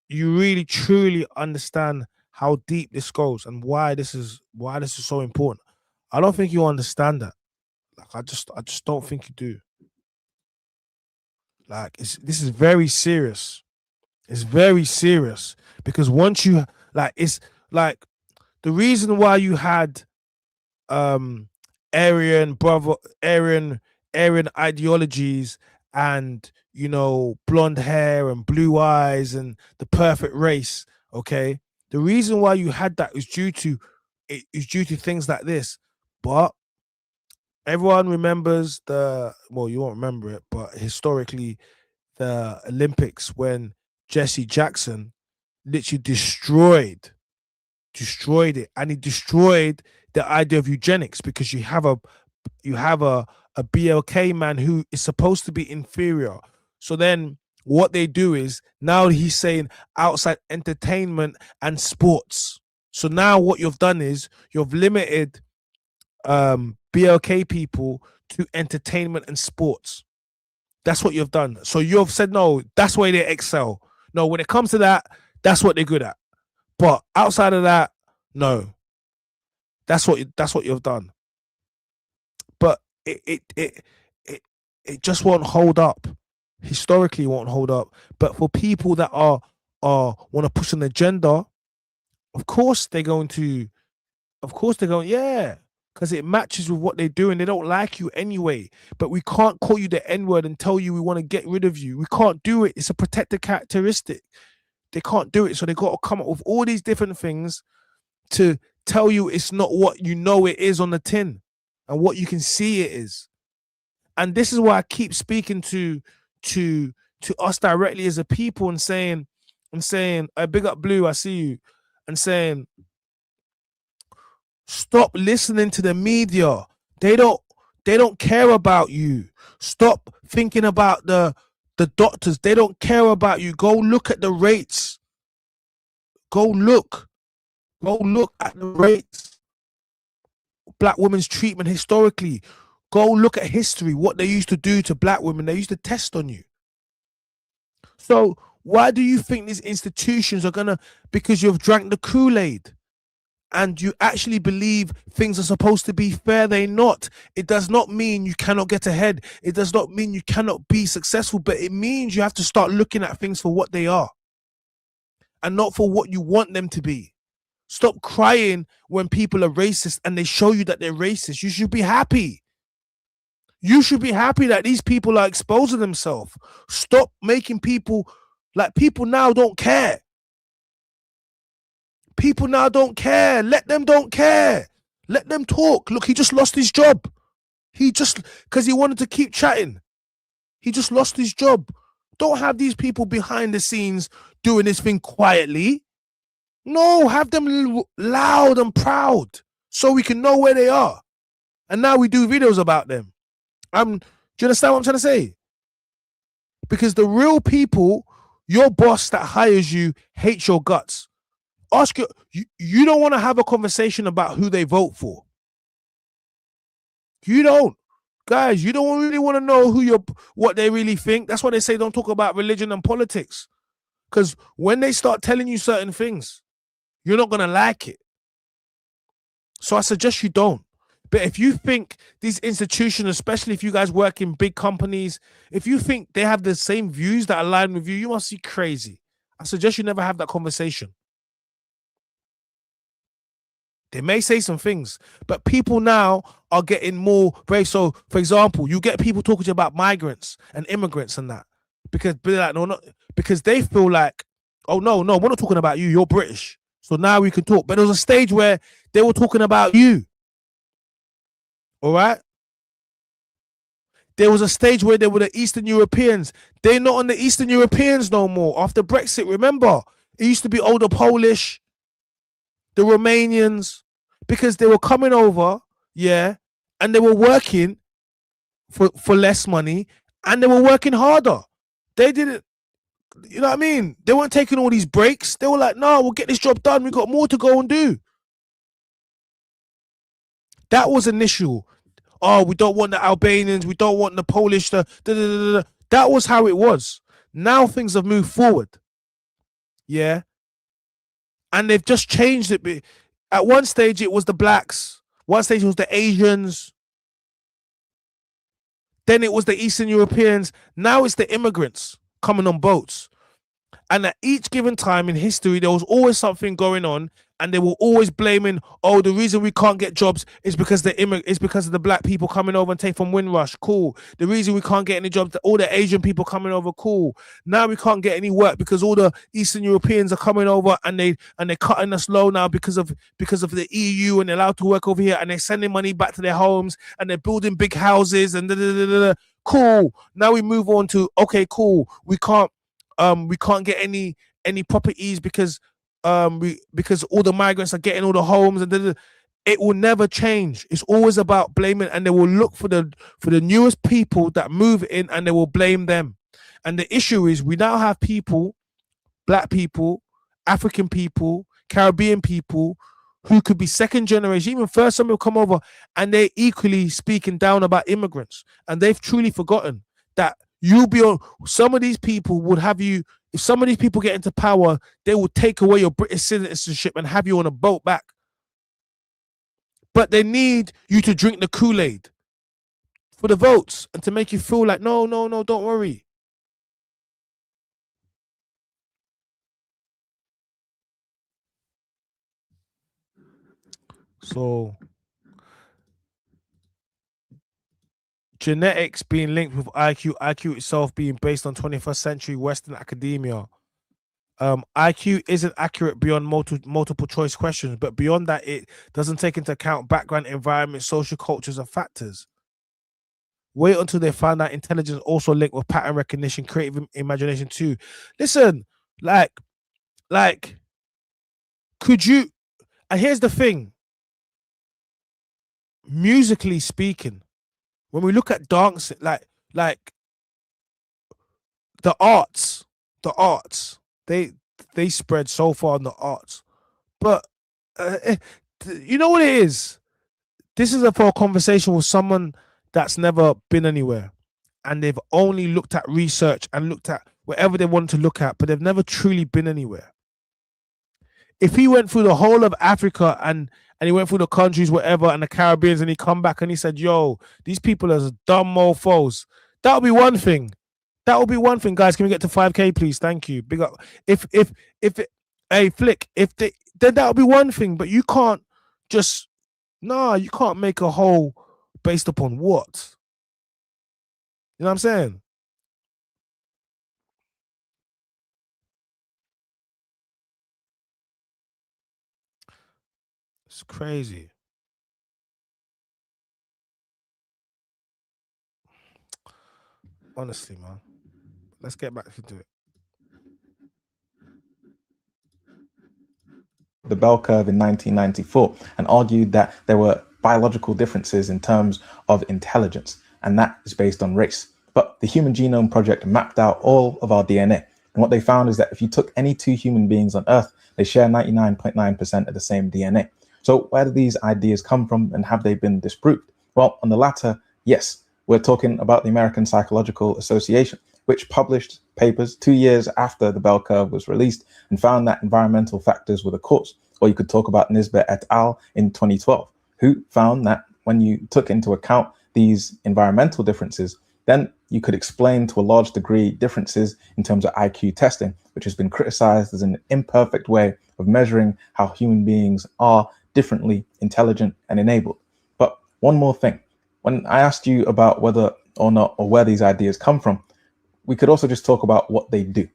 you really truly understand how deep this goes and why this is so important. I don't think you understand that. Like I just don't think you do. Like this is very serious. It's very serious because once you like, it's like the reason why you had Aryan ideologies and blonde hair and blue eyes and the perfect race. Okay, the reason why you had that is due to things like this. But everyone remembers you won't remember it, but historically, the Olympics when Jesse Jackson literally destroyed it, and he destroyed the idea of eugenics because you have a BLK man who is supposed to be inferior. So then what they do is now he's saying outside entertainment and sports. So now what you've done is you've limited BLK people to entertainment and sports. That's what you've done. So you've said, no, that's where they excel. No, when it comes to that, that's what they're good at. But outside of that, no. That's what you've done. But it just won't hold up. Historically, it won't hold up. But for people that are want to push an agenda, of course they're going, yeah. Because it matches with what they're doing. They don't like you anyway. But we can't call you the N-word and tell you we want to get rid of you. We can't do it. It's a protected characteristic. They can't do it. So they got to come up with all these different things to tell you it's not what you know it is on the tin and what you can see it is. And this is why I keep speaking to us directly as a people and saying, big up Blue, I see you, and saying, stop listening to the media. They don't care about you. Stop thinking about the doctors. They don't care about you. Go look at the rates. Go look at the rates. Black women's treatment historically. Go look at history, what they used to do to black women. They used to test on you. So why do you think these institutions are gonna, because you've drank the Kool-Aid and you actually believe things are supposed to be fair? They're not. It does not mean you cannot get ahead. It does not mean you cannot be successful, but it means you have to start looking at things for what they are and not for what you want them to be. Stop crying when people are racist and they show you that they're racist. You should be happy. You should be happy that these people are exposing themselves. Stop making people now don't care. People now don't care. Let them don't care. Let them talk. Look, he just lost his job. Because he wanted to keep chatting. He just lost his job. Don't have these people behind the scenes doing this thing quietly. No, have them loud and proud so we can know where they are. And now we do videos about them. Do you understand what I'm trying to say? Because the real people, your boss that hires you hates your guts. Ask you don't want to have a conversation about who they vote for. You don't. Guys, you don't really want to know what they really think. That's why they say don't talk about religion and politics. Because when they start telling you certain things, you're not going to like it. So I suggest you don't. But if you think these institutions, especially if you guys work in big companies, if you think they have the same views that align with you, you must be crazy. I suggest you never have that conversation. They may say some things, but people now are getting more brave. So, for example, you get people talking to you about migrants and immigrants and that. Because they feel like, oh, no, we're not talking about you. You're British. So now we can talk. But there was a stage where they were talking about you. All right? There was a stage where they were the Eastern Europeans. They're not on the Eastern Europeans no more. After Brexit, remember, it used to be older Polish, the Romanians, because they were coming over, yeah, and they were working for less money, and they were working harder. They didn't, you know what I mean? They weren't taking all these breaks. They were like, no, we'll get this job done. We got more to go and do. That was initial. Oh, we don't want the Albanians. We don't want the Polish. That was how it was. Now things have moved forward. Yeah. And they've just changed it. At one stage, it was the blacks. One stage, it was the Asians. Then it was the Eastern Europeans. Now it's the immigrants coming on boats. And at each given time in history, there was always something going on, and they were always blaming, oh, the reason we can't get jobs is because because of the black people coming over and take from Windrush. Cool. The reason we can't get any jobs, all the Asian people coming over. Cool. Now we can't get any work because all the Eastern Europeans are coming over, and they're cutting us low now because of the EU, and they're allowed to work over here, and they're sending money back to their homes, and they're building big houses and Cool. Now we move on to, okay, cool. We can't get any properties because all the migrants are getting all the homes, and it will never change. It's always about blaming, and they will look for the newest people that move in, and they will blame them. And the issue is, we now have people, black people, African people, Caribbean people, who could be second generation, even first time will come over, and they're equally speaking down about immigrants, and they've truly forgotten that you'll be on. Some of these people would have you. If some of these people get into power, they will take away your British citizenship and have you on a boat back. But they need you to drink the Kool-Aid for the votes and to make you feel like, no, don't worry. So genetics being linked with IQ itself being based on 21st century Western academia. IQ isn't accurate beyond multiple choice questions, but beyond that, it doesn't take into account background, environment, social cultures, and factors. Wait until they find out intelligence also linked with pattern recognition, creative imagination too. Listen, like, could you? And here's the thing. Musically speaking, when we look at dancing, like the arts, they spread so far in the arts, but you know what it is? This is for a conversation with someone that's never been anywhere, and they've only looked at research and looked at whatever they wanted to look at, but they've never truly been anywhere. If he went through the whole of Africa and he went through the countries, whatever, and the Caribbeans, and he come back and he said, yo, these people are dumb mofos, that would be one thing. That would be one thing, guys. Can we get to 5K, please? Thank you. Big up. Hey, Flick, then that would be one thing, but you can't just, you can't make a whole based upon what? You know what I'm saying? It's crazy. Honestly, man. Let's get back into it. The bell curve in 1994 and argued that there were biological differences in terms of intelligence, and that is based on race. But the Human Genome Project mapped out all of our DNA, and what they found is that if you took any two human beings on Earth, they share 99.9% of the same DNA. So where do these ideas come from, and have they been disproved? Well, on the latter, yes. We're talking about the American Psychological Association, which published papers 2 years after the bell curve was released and found that environmental factors were the cause. Or you could talk about Nisbet et al. In 2012, who found that when you took into account these environmental differences, then you could explain to a large degree differences in terms of IQ testing, which has been criticized as an imperfect way of measuring how human beings are differently intelligent and enabled. But one more thing. When I asked you about whether or not, or where these ideas come from, we could also just talk about what they do,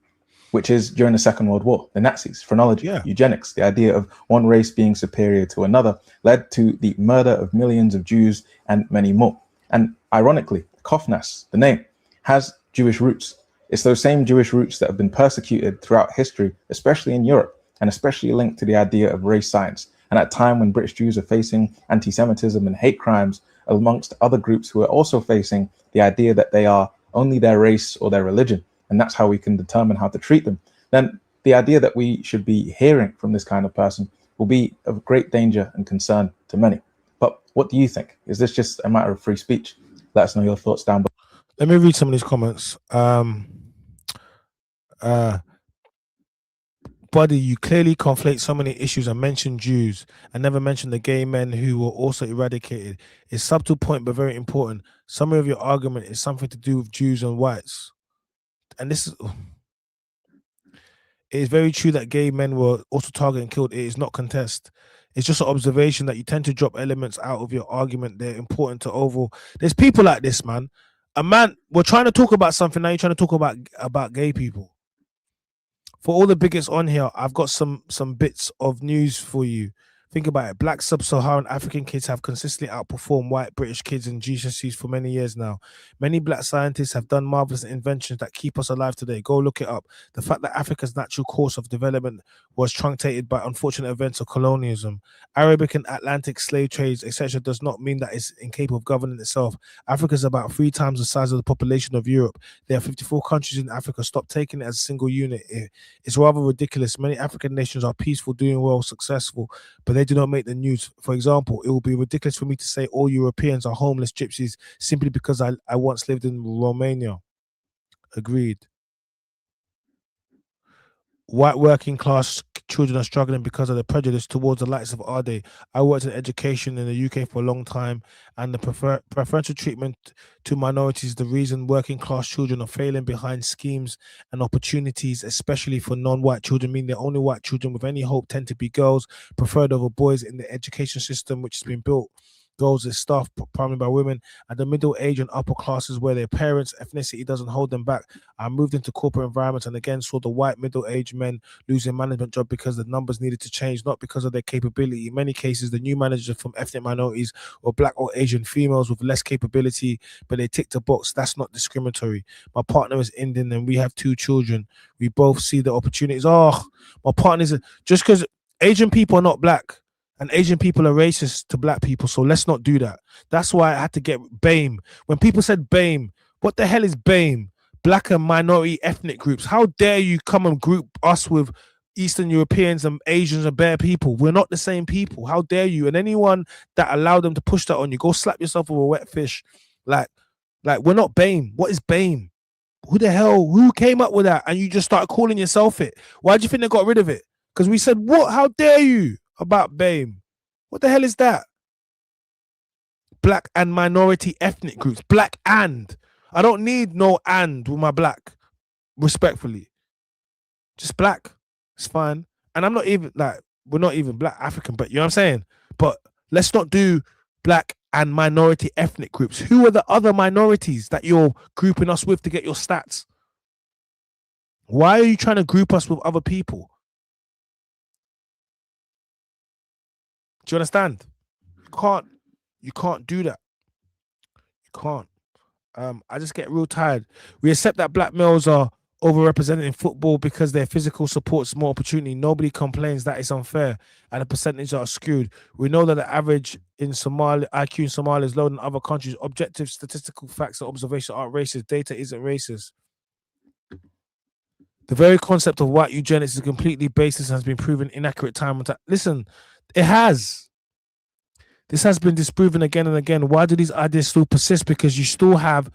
which is during the Second World War, the Nazis, phrenology, eugenics, the idea of one race being superior to another led to the murder of millions of Jews and many more. And ironically, Cofnas, the name, has Jewish roots. It's those same Jewish roots that have been persecuted throughout history, especially in Europe, and especially linked to the idea of race science And at a time when British Jews are facing anti-Semitism and hate crimes, amongst other groups who are also facing the idea that they are only their race or their religion, and that's how we can determine how to treat them, then the idea that we should be hearing from this kind of person will be of great danger and concern to many. But what do you think? Is this just a matter of free speech? Let us know your thoughts down below. Let me read some of these comments. Buddy, you clearly conflate so many issues and mention Jews and never mention the gay men who were also eradicated. It's subtle point, but very important. Summary of your argument is something to do with Jews and whites. And this is... It is very true that gay men were also targeted and killed. It is not contest. It's just an observation that you tend to drop elements out of your argument. They're important to overall. There's people like this, man. We're trying to talk about something, now you're trying to talk about gay people. For all the bigots on here, I've got some bits of news for you. Think about it. Black sub-Saharan African kids have consistently outperformed white British kids in GCSEs for many years now. Many black scientists have done marvelous inventions that keep us alive today. Go look it up. The fact that Africa's natural course of development was truncated by unfortunate events of colonialism, Arabic and Atlantic slave trades, etc., does not mean that it's incapable of governing itself. Africa is about 3 times the size of the population of Europe. There are 54 countries in Africa. Stop taking it as a single unit. It's rather ridiculous. Many African nations are peaceful, doing well, successful, but they do not make the news. For example, it will be ridiculous for me to say all Europeans are homeless gypsies simply because I once lived in Romania. Agreed. White working class children are struggling because of the prejudice towards the likes of Arday. I worked in education in the UK for a long time, and the preferential treatment to minorities is the reason working class children are failing behind schemes and opportunities, especially for non-white children, meaning the only white children with any hope tend to be girls, preferred over boys in the education system, which has been built. Girls is staffed primarily by women, and the middle age and upper classes where their parents' ethnicity doesn't hold them back. I moved into corporate environments and again saw the white middle-aged men losing management job because the numbers needed to change, not because of their capability. In many cases, the new managers from ethnic minorities or black or Asian females with less capability, but they tick the box. That's not discriminatory. My partner is Indian and we have 2 children. We both see the opportunities. Oh, my partner is just because Asian people are not black. And Asian people are racist to black people, so let's not do that. That's why I had to get BAME. When people said BAME, what the hell is BAME? Black and minority ethnic groups. How dare you come and group us with Eastern Europeans and Asians and bare people? We're not the same people. How dare you? And anyone that allowed them to push that on you, go slap yourself with a wet fish. Like we're not BAME. What is BAME? Who came up with that? And you just started calling yourself it. Why do you think they got rid of it? Because we said, what? How dare you? About BAME. What the hell is that? Black and minority ethnic groups. Black and. I don't need no and with my black. Respectfully. Just black. It's fine. And I'm not even we're not even black African, but you know what I'm saying? But let's not do black and minority ethnic groups. Who are the other minorities that you're grouping us with to get your stats? Why are you trying to group us with other people? Do you understand? You can't do that. You can't. I just get real tired. We accept that black males are overrepresented in football because their physical supports more opportunity. Nobody complains that it's unfair and the percentages are skewed. We know that the average in Somalia, IQ in Somalia is lower than other countries. Objective statistical facts and observations aren't racist. Data isn't racist. The very concept of white eugenics is completely baseless and has been proven inaccurate time and time. Listen, it has. This has been disproven again and again. Why do these ideas still persist? Because you have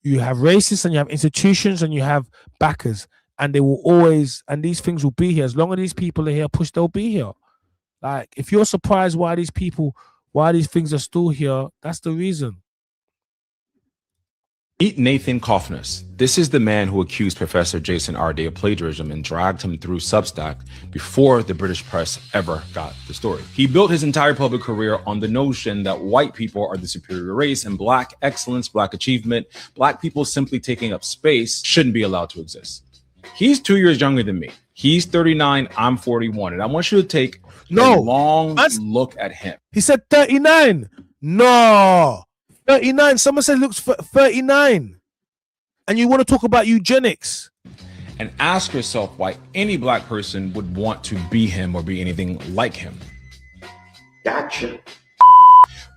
racists and you have institutions and you have backers, and they will always, and these things will be here. As long as these people are here, they'll be here. Like, if you're surprised why these things are still here, that's the reason. Meet Nathan Cofnas. This is the man who accused Professor Jason Arday of plagiarism and dragged him through Substack before the British press ever got the story. He built his entire public career on the notion that white people are the superior race and black excellence, black achievement, black people simply taking up space shouldn't be allowed to exist. He's 2 years younger than me. He's 39, I'm 41. And I want you to take a long look at him. He said 39. No. 39. Someone said looks 39. And you want to talk about eugenics. And ask yourself why any black person would want to be him or be anything like him. Gotcha.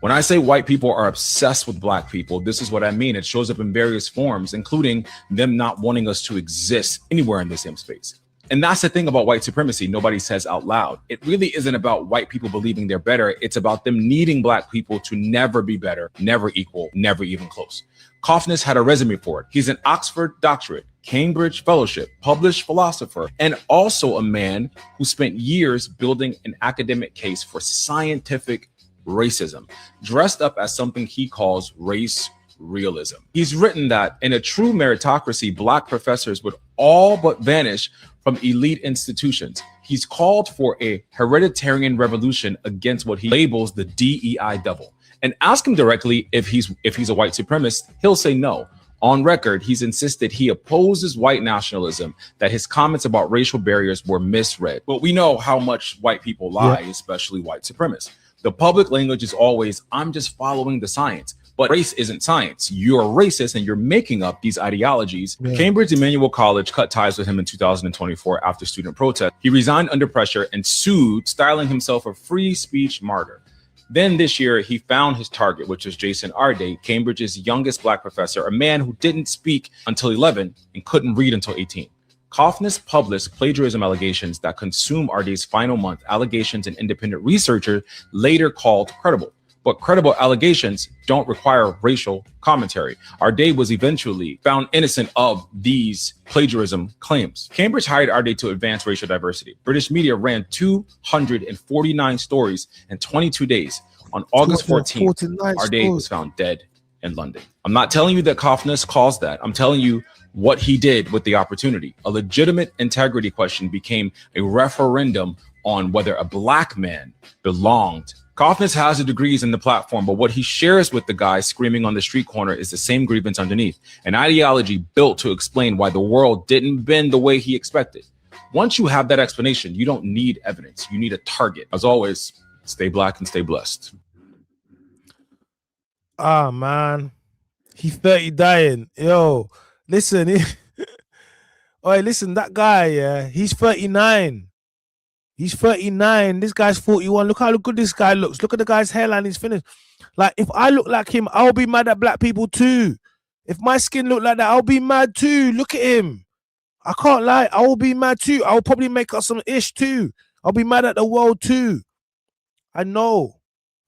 When I say white people are obsessed with black people, this is what I mean. It shows up in various forms, including them not wanting us to exist anywhere in the same space. And that's the thing about white supremacy nobody says out loud. It really isn't about white people believing they're better. It's about them needing black people to never be better, never equal, never even close. Cofnas had a resume for it. He's an Oxford doctorate, Cambridge fellowship, published philosopher, and also a man who spent years building an academic case for scientific racism, dressed up as something he calls race realism. He's written that in a true meritocracy, black professors would all but vanish from elite institutions. He's called for a hereditarian revolution against what he labels the DEI devil. And ask him directly if he's a white supremacist, he'll say no. On record, he's insisted he opposes white nationalism, that his comments about racial barriers were misread. But we know how much white people lie, especially white supremacists. The public language is always, I'm just following the science. But race isn't science. You're racist and you're making up these ideologies. Cambridge Emmanuel College cut ties with him in 2024 after student protest. He resigned under pressure and sued, styling himself a free speech martyr. Then this year, he found his target, which was Jason Arday, Cambridge's youngest black professor, a man who didn't speak until 11 and couldn't read until 18. Cofnas published plagiarism allegations that consume Arday's final month, allegations an independent researcher later called credible. But credible allegations don't require racial commentary. Arday was eventually found innocent of these plagiarism claims. Cambridge hired Arday to advance racial diversity. British media ran 249 stories in 22 days. On August 14th, Arday was found dead in London. I'm not telling you that Cofnas caused that. I'm telling you what he did with the opportunity. A legitimate integrity question became a referendum on whether a black man belonged. Cofnas has the degrees in the platform, but what he shares with the guy screaming on the street corner is the same grievance underneath, an ideology built to explain why the world didn't bend the way he expected. Once you have that explanation, you don't need evidence. You need a target. As always, stay black and stay blessed. Ah, man. He's 30 dying. Yo, listen. Oi, listen, that guy, yeah, he's 39. He's 39. This guy's 41. Look how good this guy looks. Look at the guy's hairline. He's finished. Like, if I look like him, I'll be mad at black people too. If my skin look like that, I'll be mad too. Look at him. I can't lie. I will be mad too. I'll probably make up some ish too. I'll be mad at the world too. I know.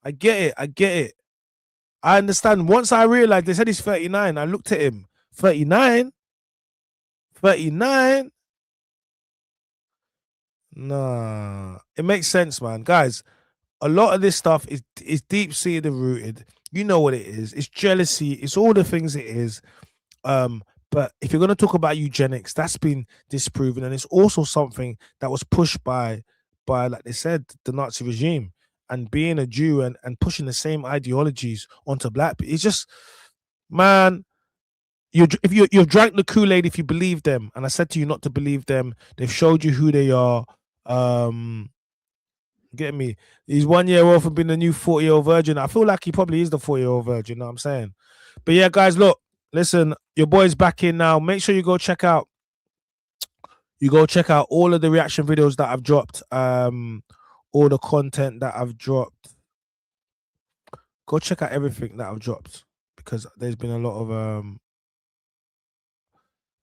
I get it. I get it. I understand. Once I realized they said he's 39, I looked at him. 39? 39? Nah. It makes sense, man. Guys, a lot of this stuff is deep-seated and rooted. You know what it is. It's jealousy. It's all the things it is. But if you're going to talk about eugenics, that's been disproven. And it's also something that was pushed by like they said, the Nazi regime. And being a Jew and pushing the same ideologies onto black people. It's just, man, you've drank the Kool-Aid if you believe them. And I said to you not to believe them. They've showed you who they are. Get me? He's 1 year old from being the new 40-year-old virgin. I feel like he probably is the 40-year-old virgin, you know what I'm saying? But yeah, guys, look, listen, your boy's back in now. Make sure you go check out all of the reaction videos that I've dropped. All the content that I've dropped. Go check out everything that I've dropped because there's been a lot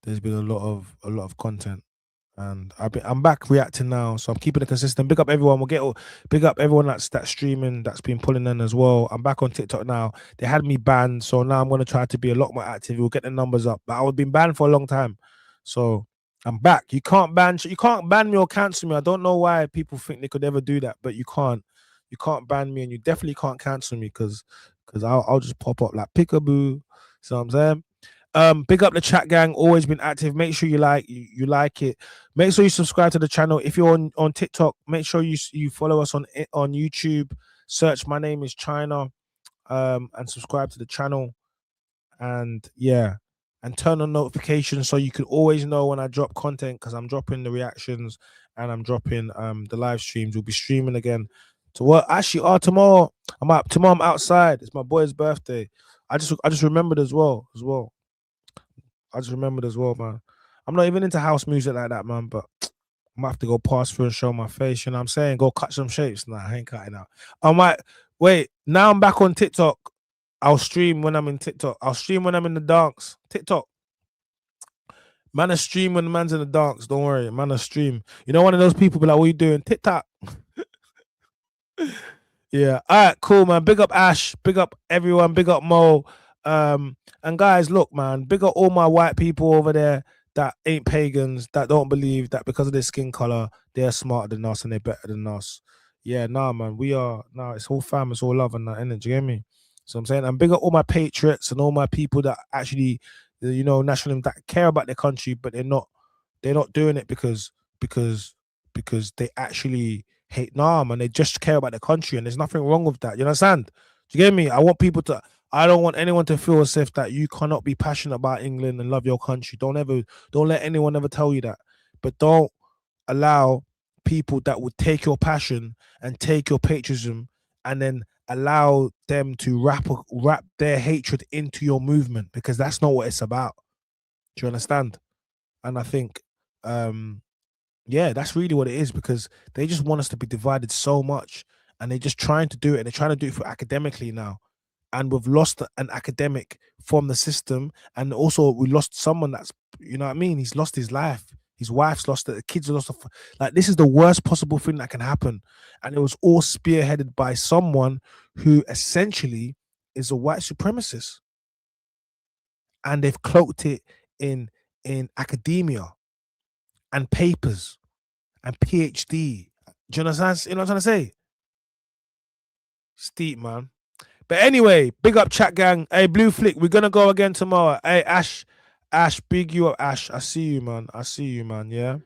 of content, and I'm back reacting now, so I'm keeping it consistent. Big up everyone. Big up everyone that's streaming, that's been pulling in as well. I'm back on TikTok now. They had me banned, so now I'm gonna try to be a lot more active. We'll get the numbers up, but I've been banned for a long time, so I'm back. You can't ban me or cancel me. I don't know why people think they could ever do that, but you can't. You can't ban me, and you definitely can't cancel me because I'll just pop up like peekaboo. So I'm saying. Big up the chat gang. Always been active. Make sure you like it. Make sure you subscribe to the channel. If you're on TikTok, make sure you follow us on YouTube. Search my name is China, and subscribe to the channel. And yeah. And turn on notifications so you can always know when I drop content, because I'm dropping the reactions and I'm dropping the live streams. We'll be streaming again to work. Actually, tomorrow I'm outside. It's my boy's birthday. I just remembered as well. I just remembered as well, man. I'm not even into house music like that, man, but might have to go pass through and show my face. You know what I'm saying? Go cut some shapes. Nah, I ain't cutting out. I might wait. Now I'm back on TikTok. I'll stream when I'm in TikTok. I'll stream when I'm in the dance. TikTok. Man, a stream when the man's in the dance. Don't worry, man, a stream. You know, one of those people be like, "What you doing?" TikTok. Yeah. All right. Cool, man. Big up Ash. Big up everyone. Big up Mo. And guys, look, man. Big up all my white people over there that ain't pagans, that don't believe that because of their skin color they're smarter than us and they're better than us. Yeah, nah, man. We are. Nah, it's all fam. It's all love and that energy. You get me? So I'm saying, and big up all my patriots and all my people that actually, you know, national that care about their country, but they're not doing it because they actually hate. Nah, man, they just care about their country, and there's nothing wrong with that. You understand? Do you get me? I don't want anyone to feel as if that you cannot be passionate about England and love your country. Don't let anyone ever tell you that. But don't allow people that would take your passion and take your patriotism and then allow them to wrap their hatred into your movement, because that's not what it's about. Do you understand? And I think, yeah, that's really what it is, because they just want us to be divided so much, and they're just trying to do it, and they're trying to do it for academically now. And we've lost an academic from the system, and also we lost someone that's, you know what I mean? He's lost his life. His wife's lost it. The kids have lost. Like, this is the worst possible thing that can happen. And it was all spearheaded by someone who essentially is a white supremacist. And they've cloaked it in academia and papers and PhD. Do you understand? You know what I'm trying to say? Steep, man. But anyway, big up chat gang. Hey, Blue Flick, we're gonna go again tomorrow. Hey, Ash, big you up, Ash. I see you, man. Yeah.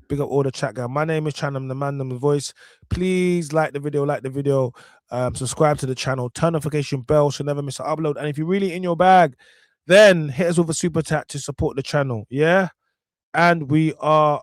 Big up all the chat gang. My name is Chan. I'm the man, I'm the voice. Please like the video, subscribe to the channel, turn notification bell so never miss an upload. And if you're really in your bag, then hit us with a super chat to support the channel. Yeah. And we are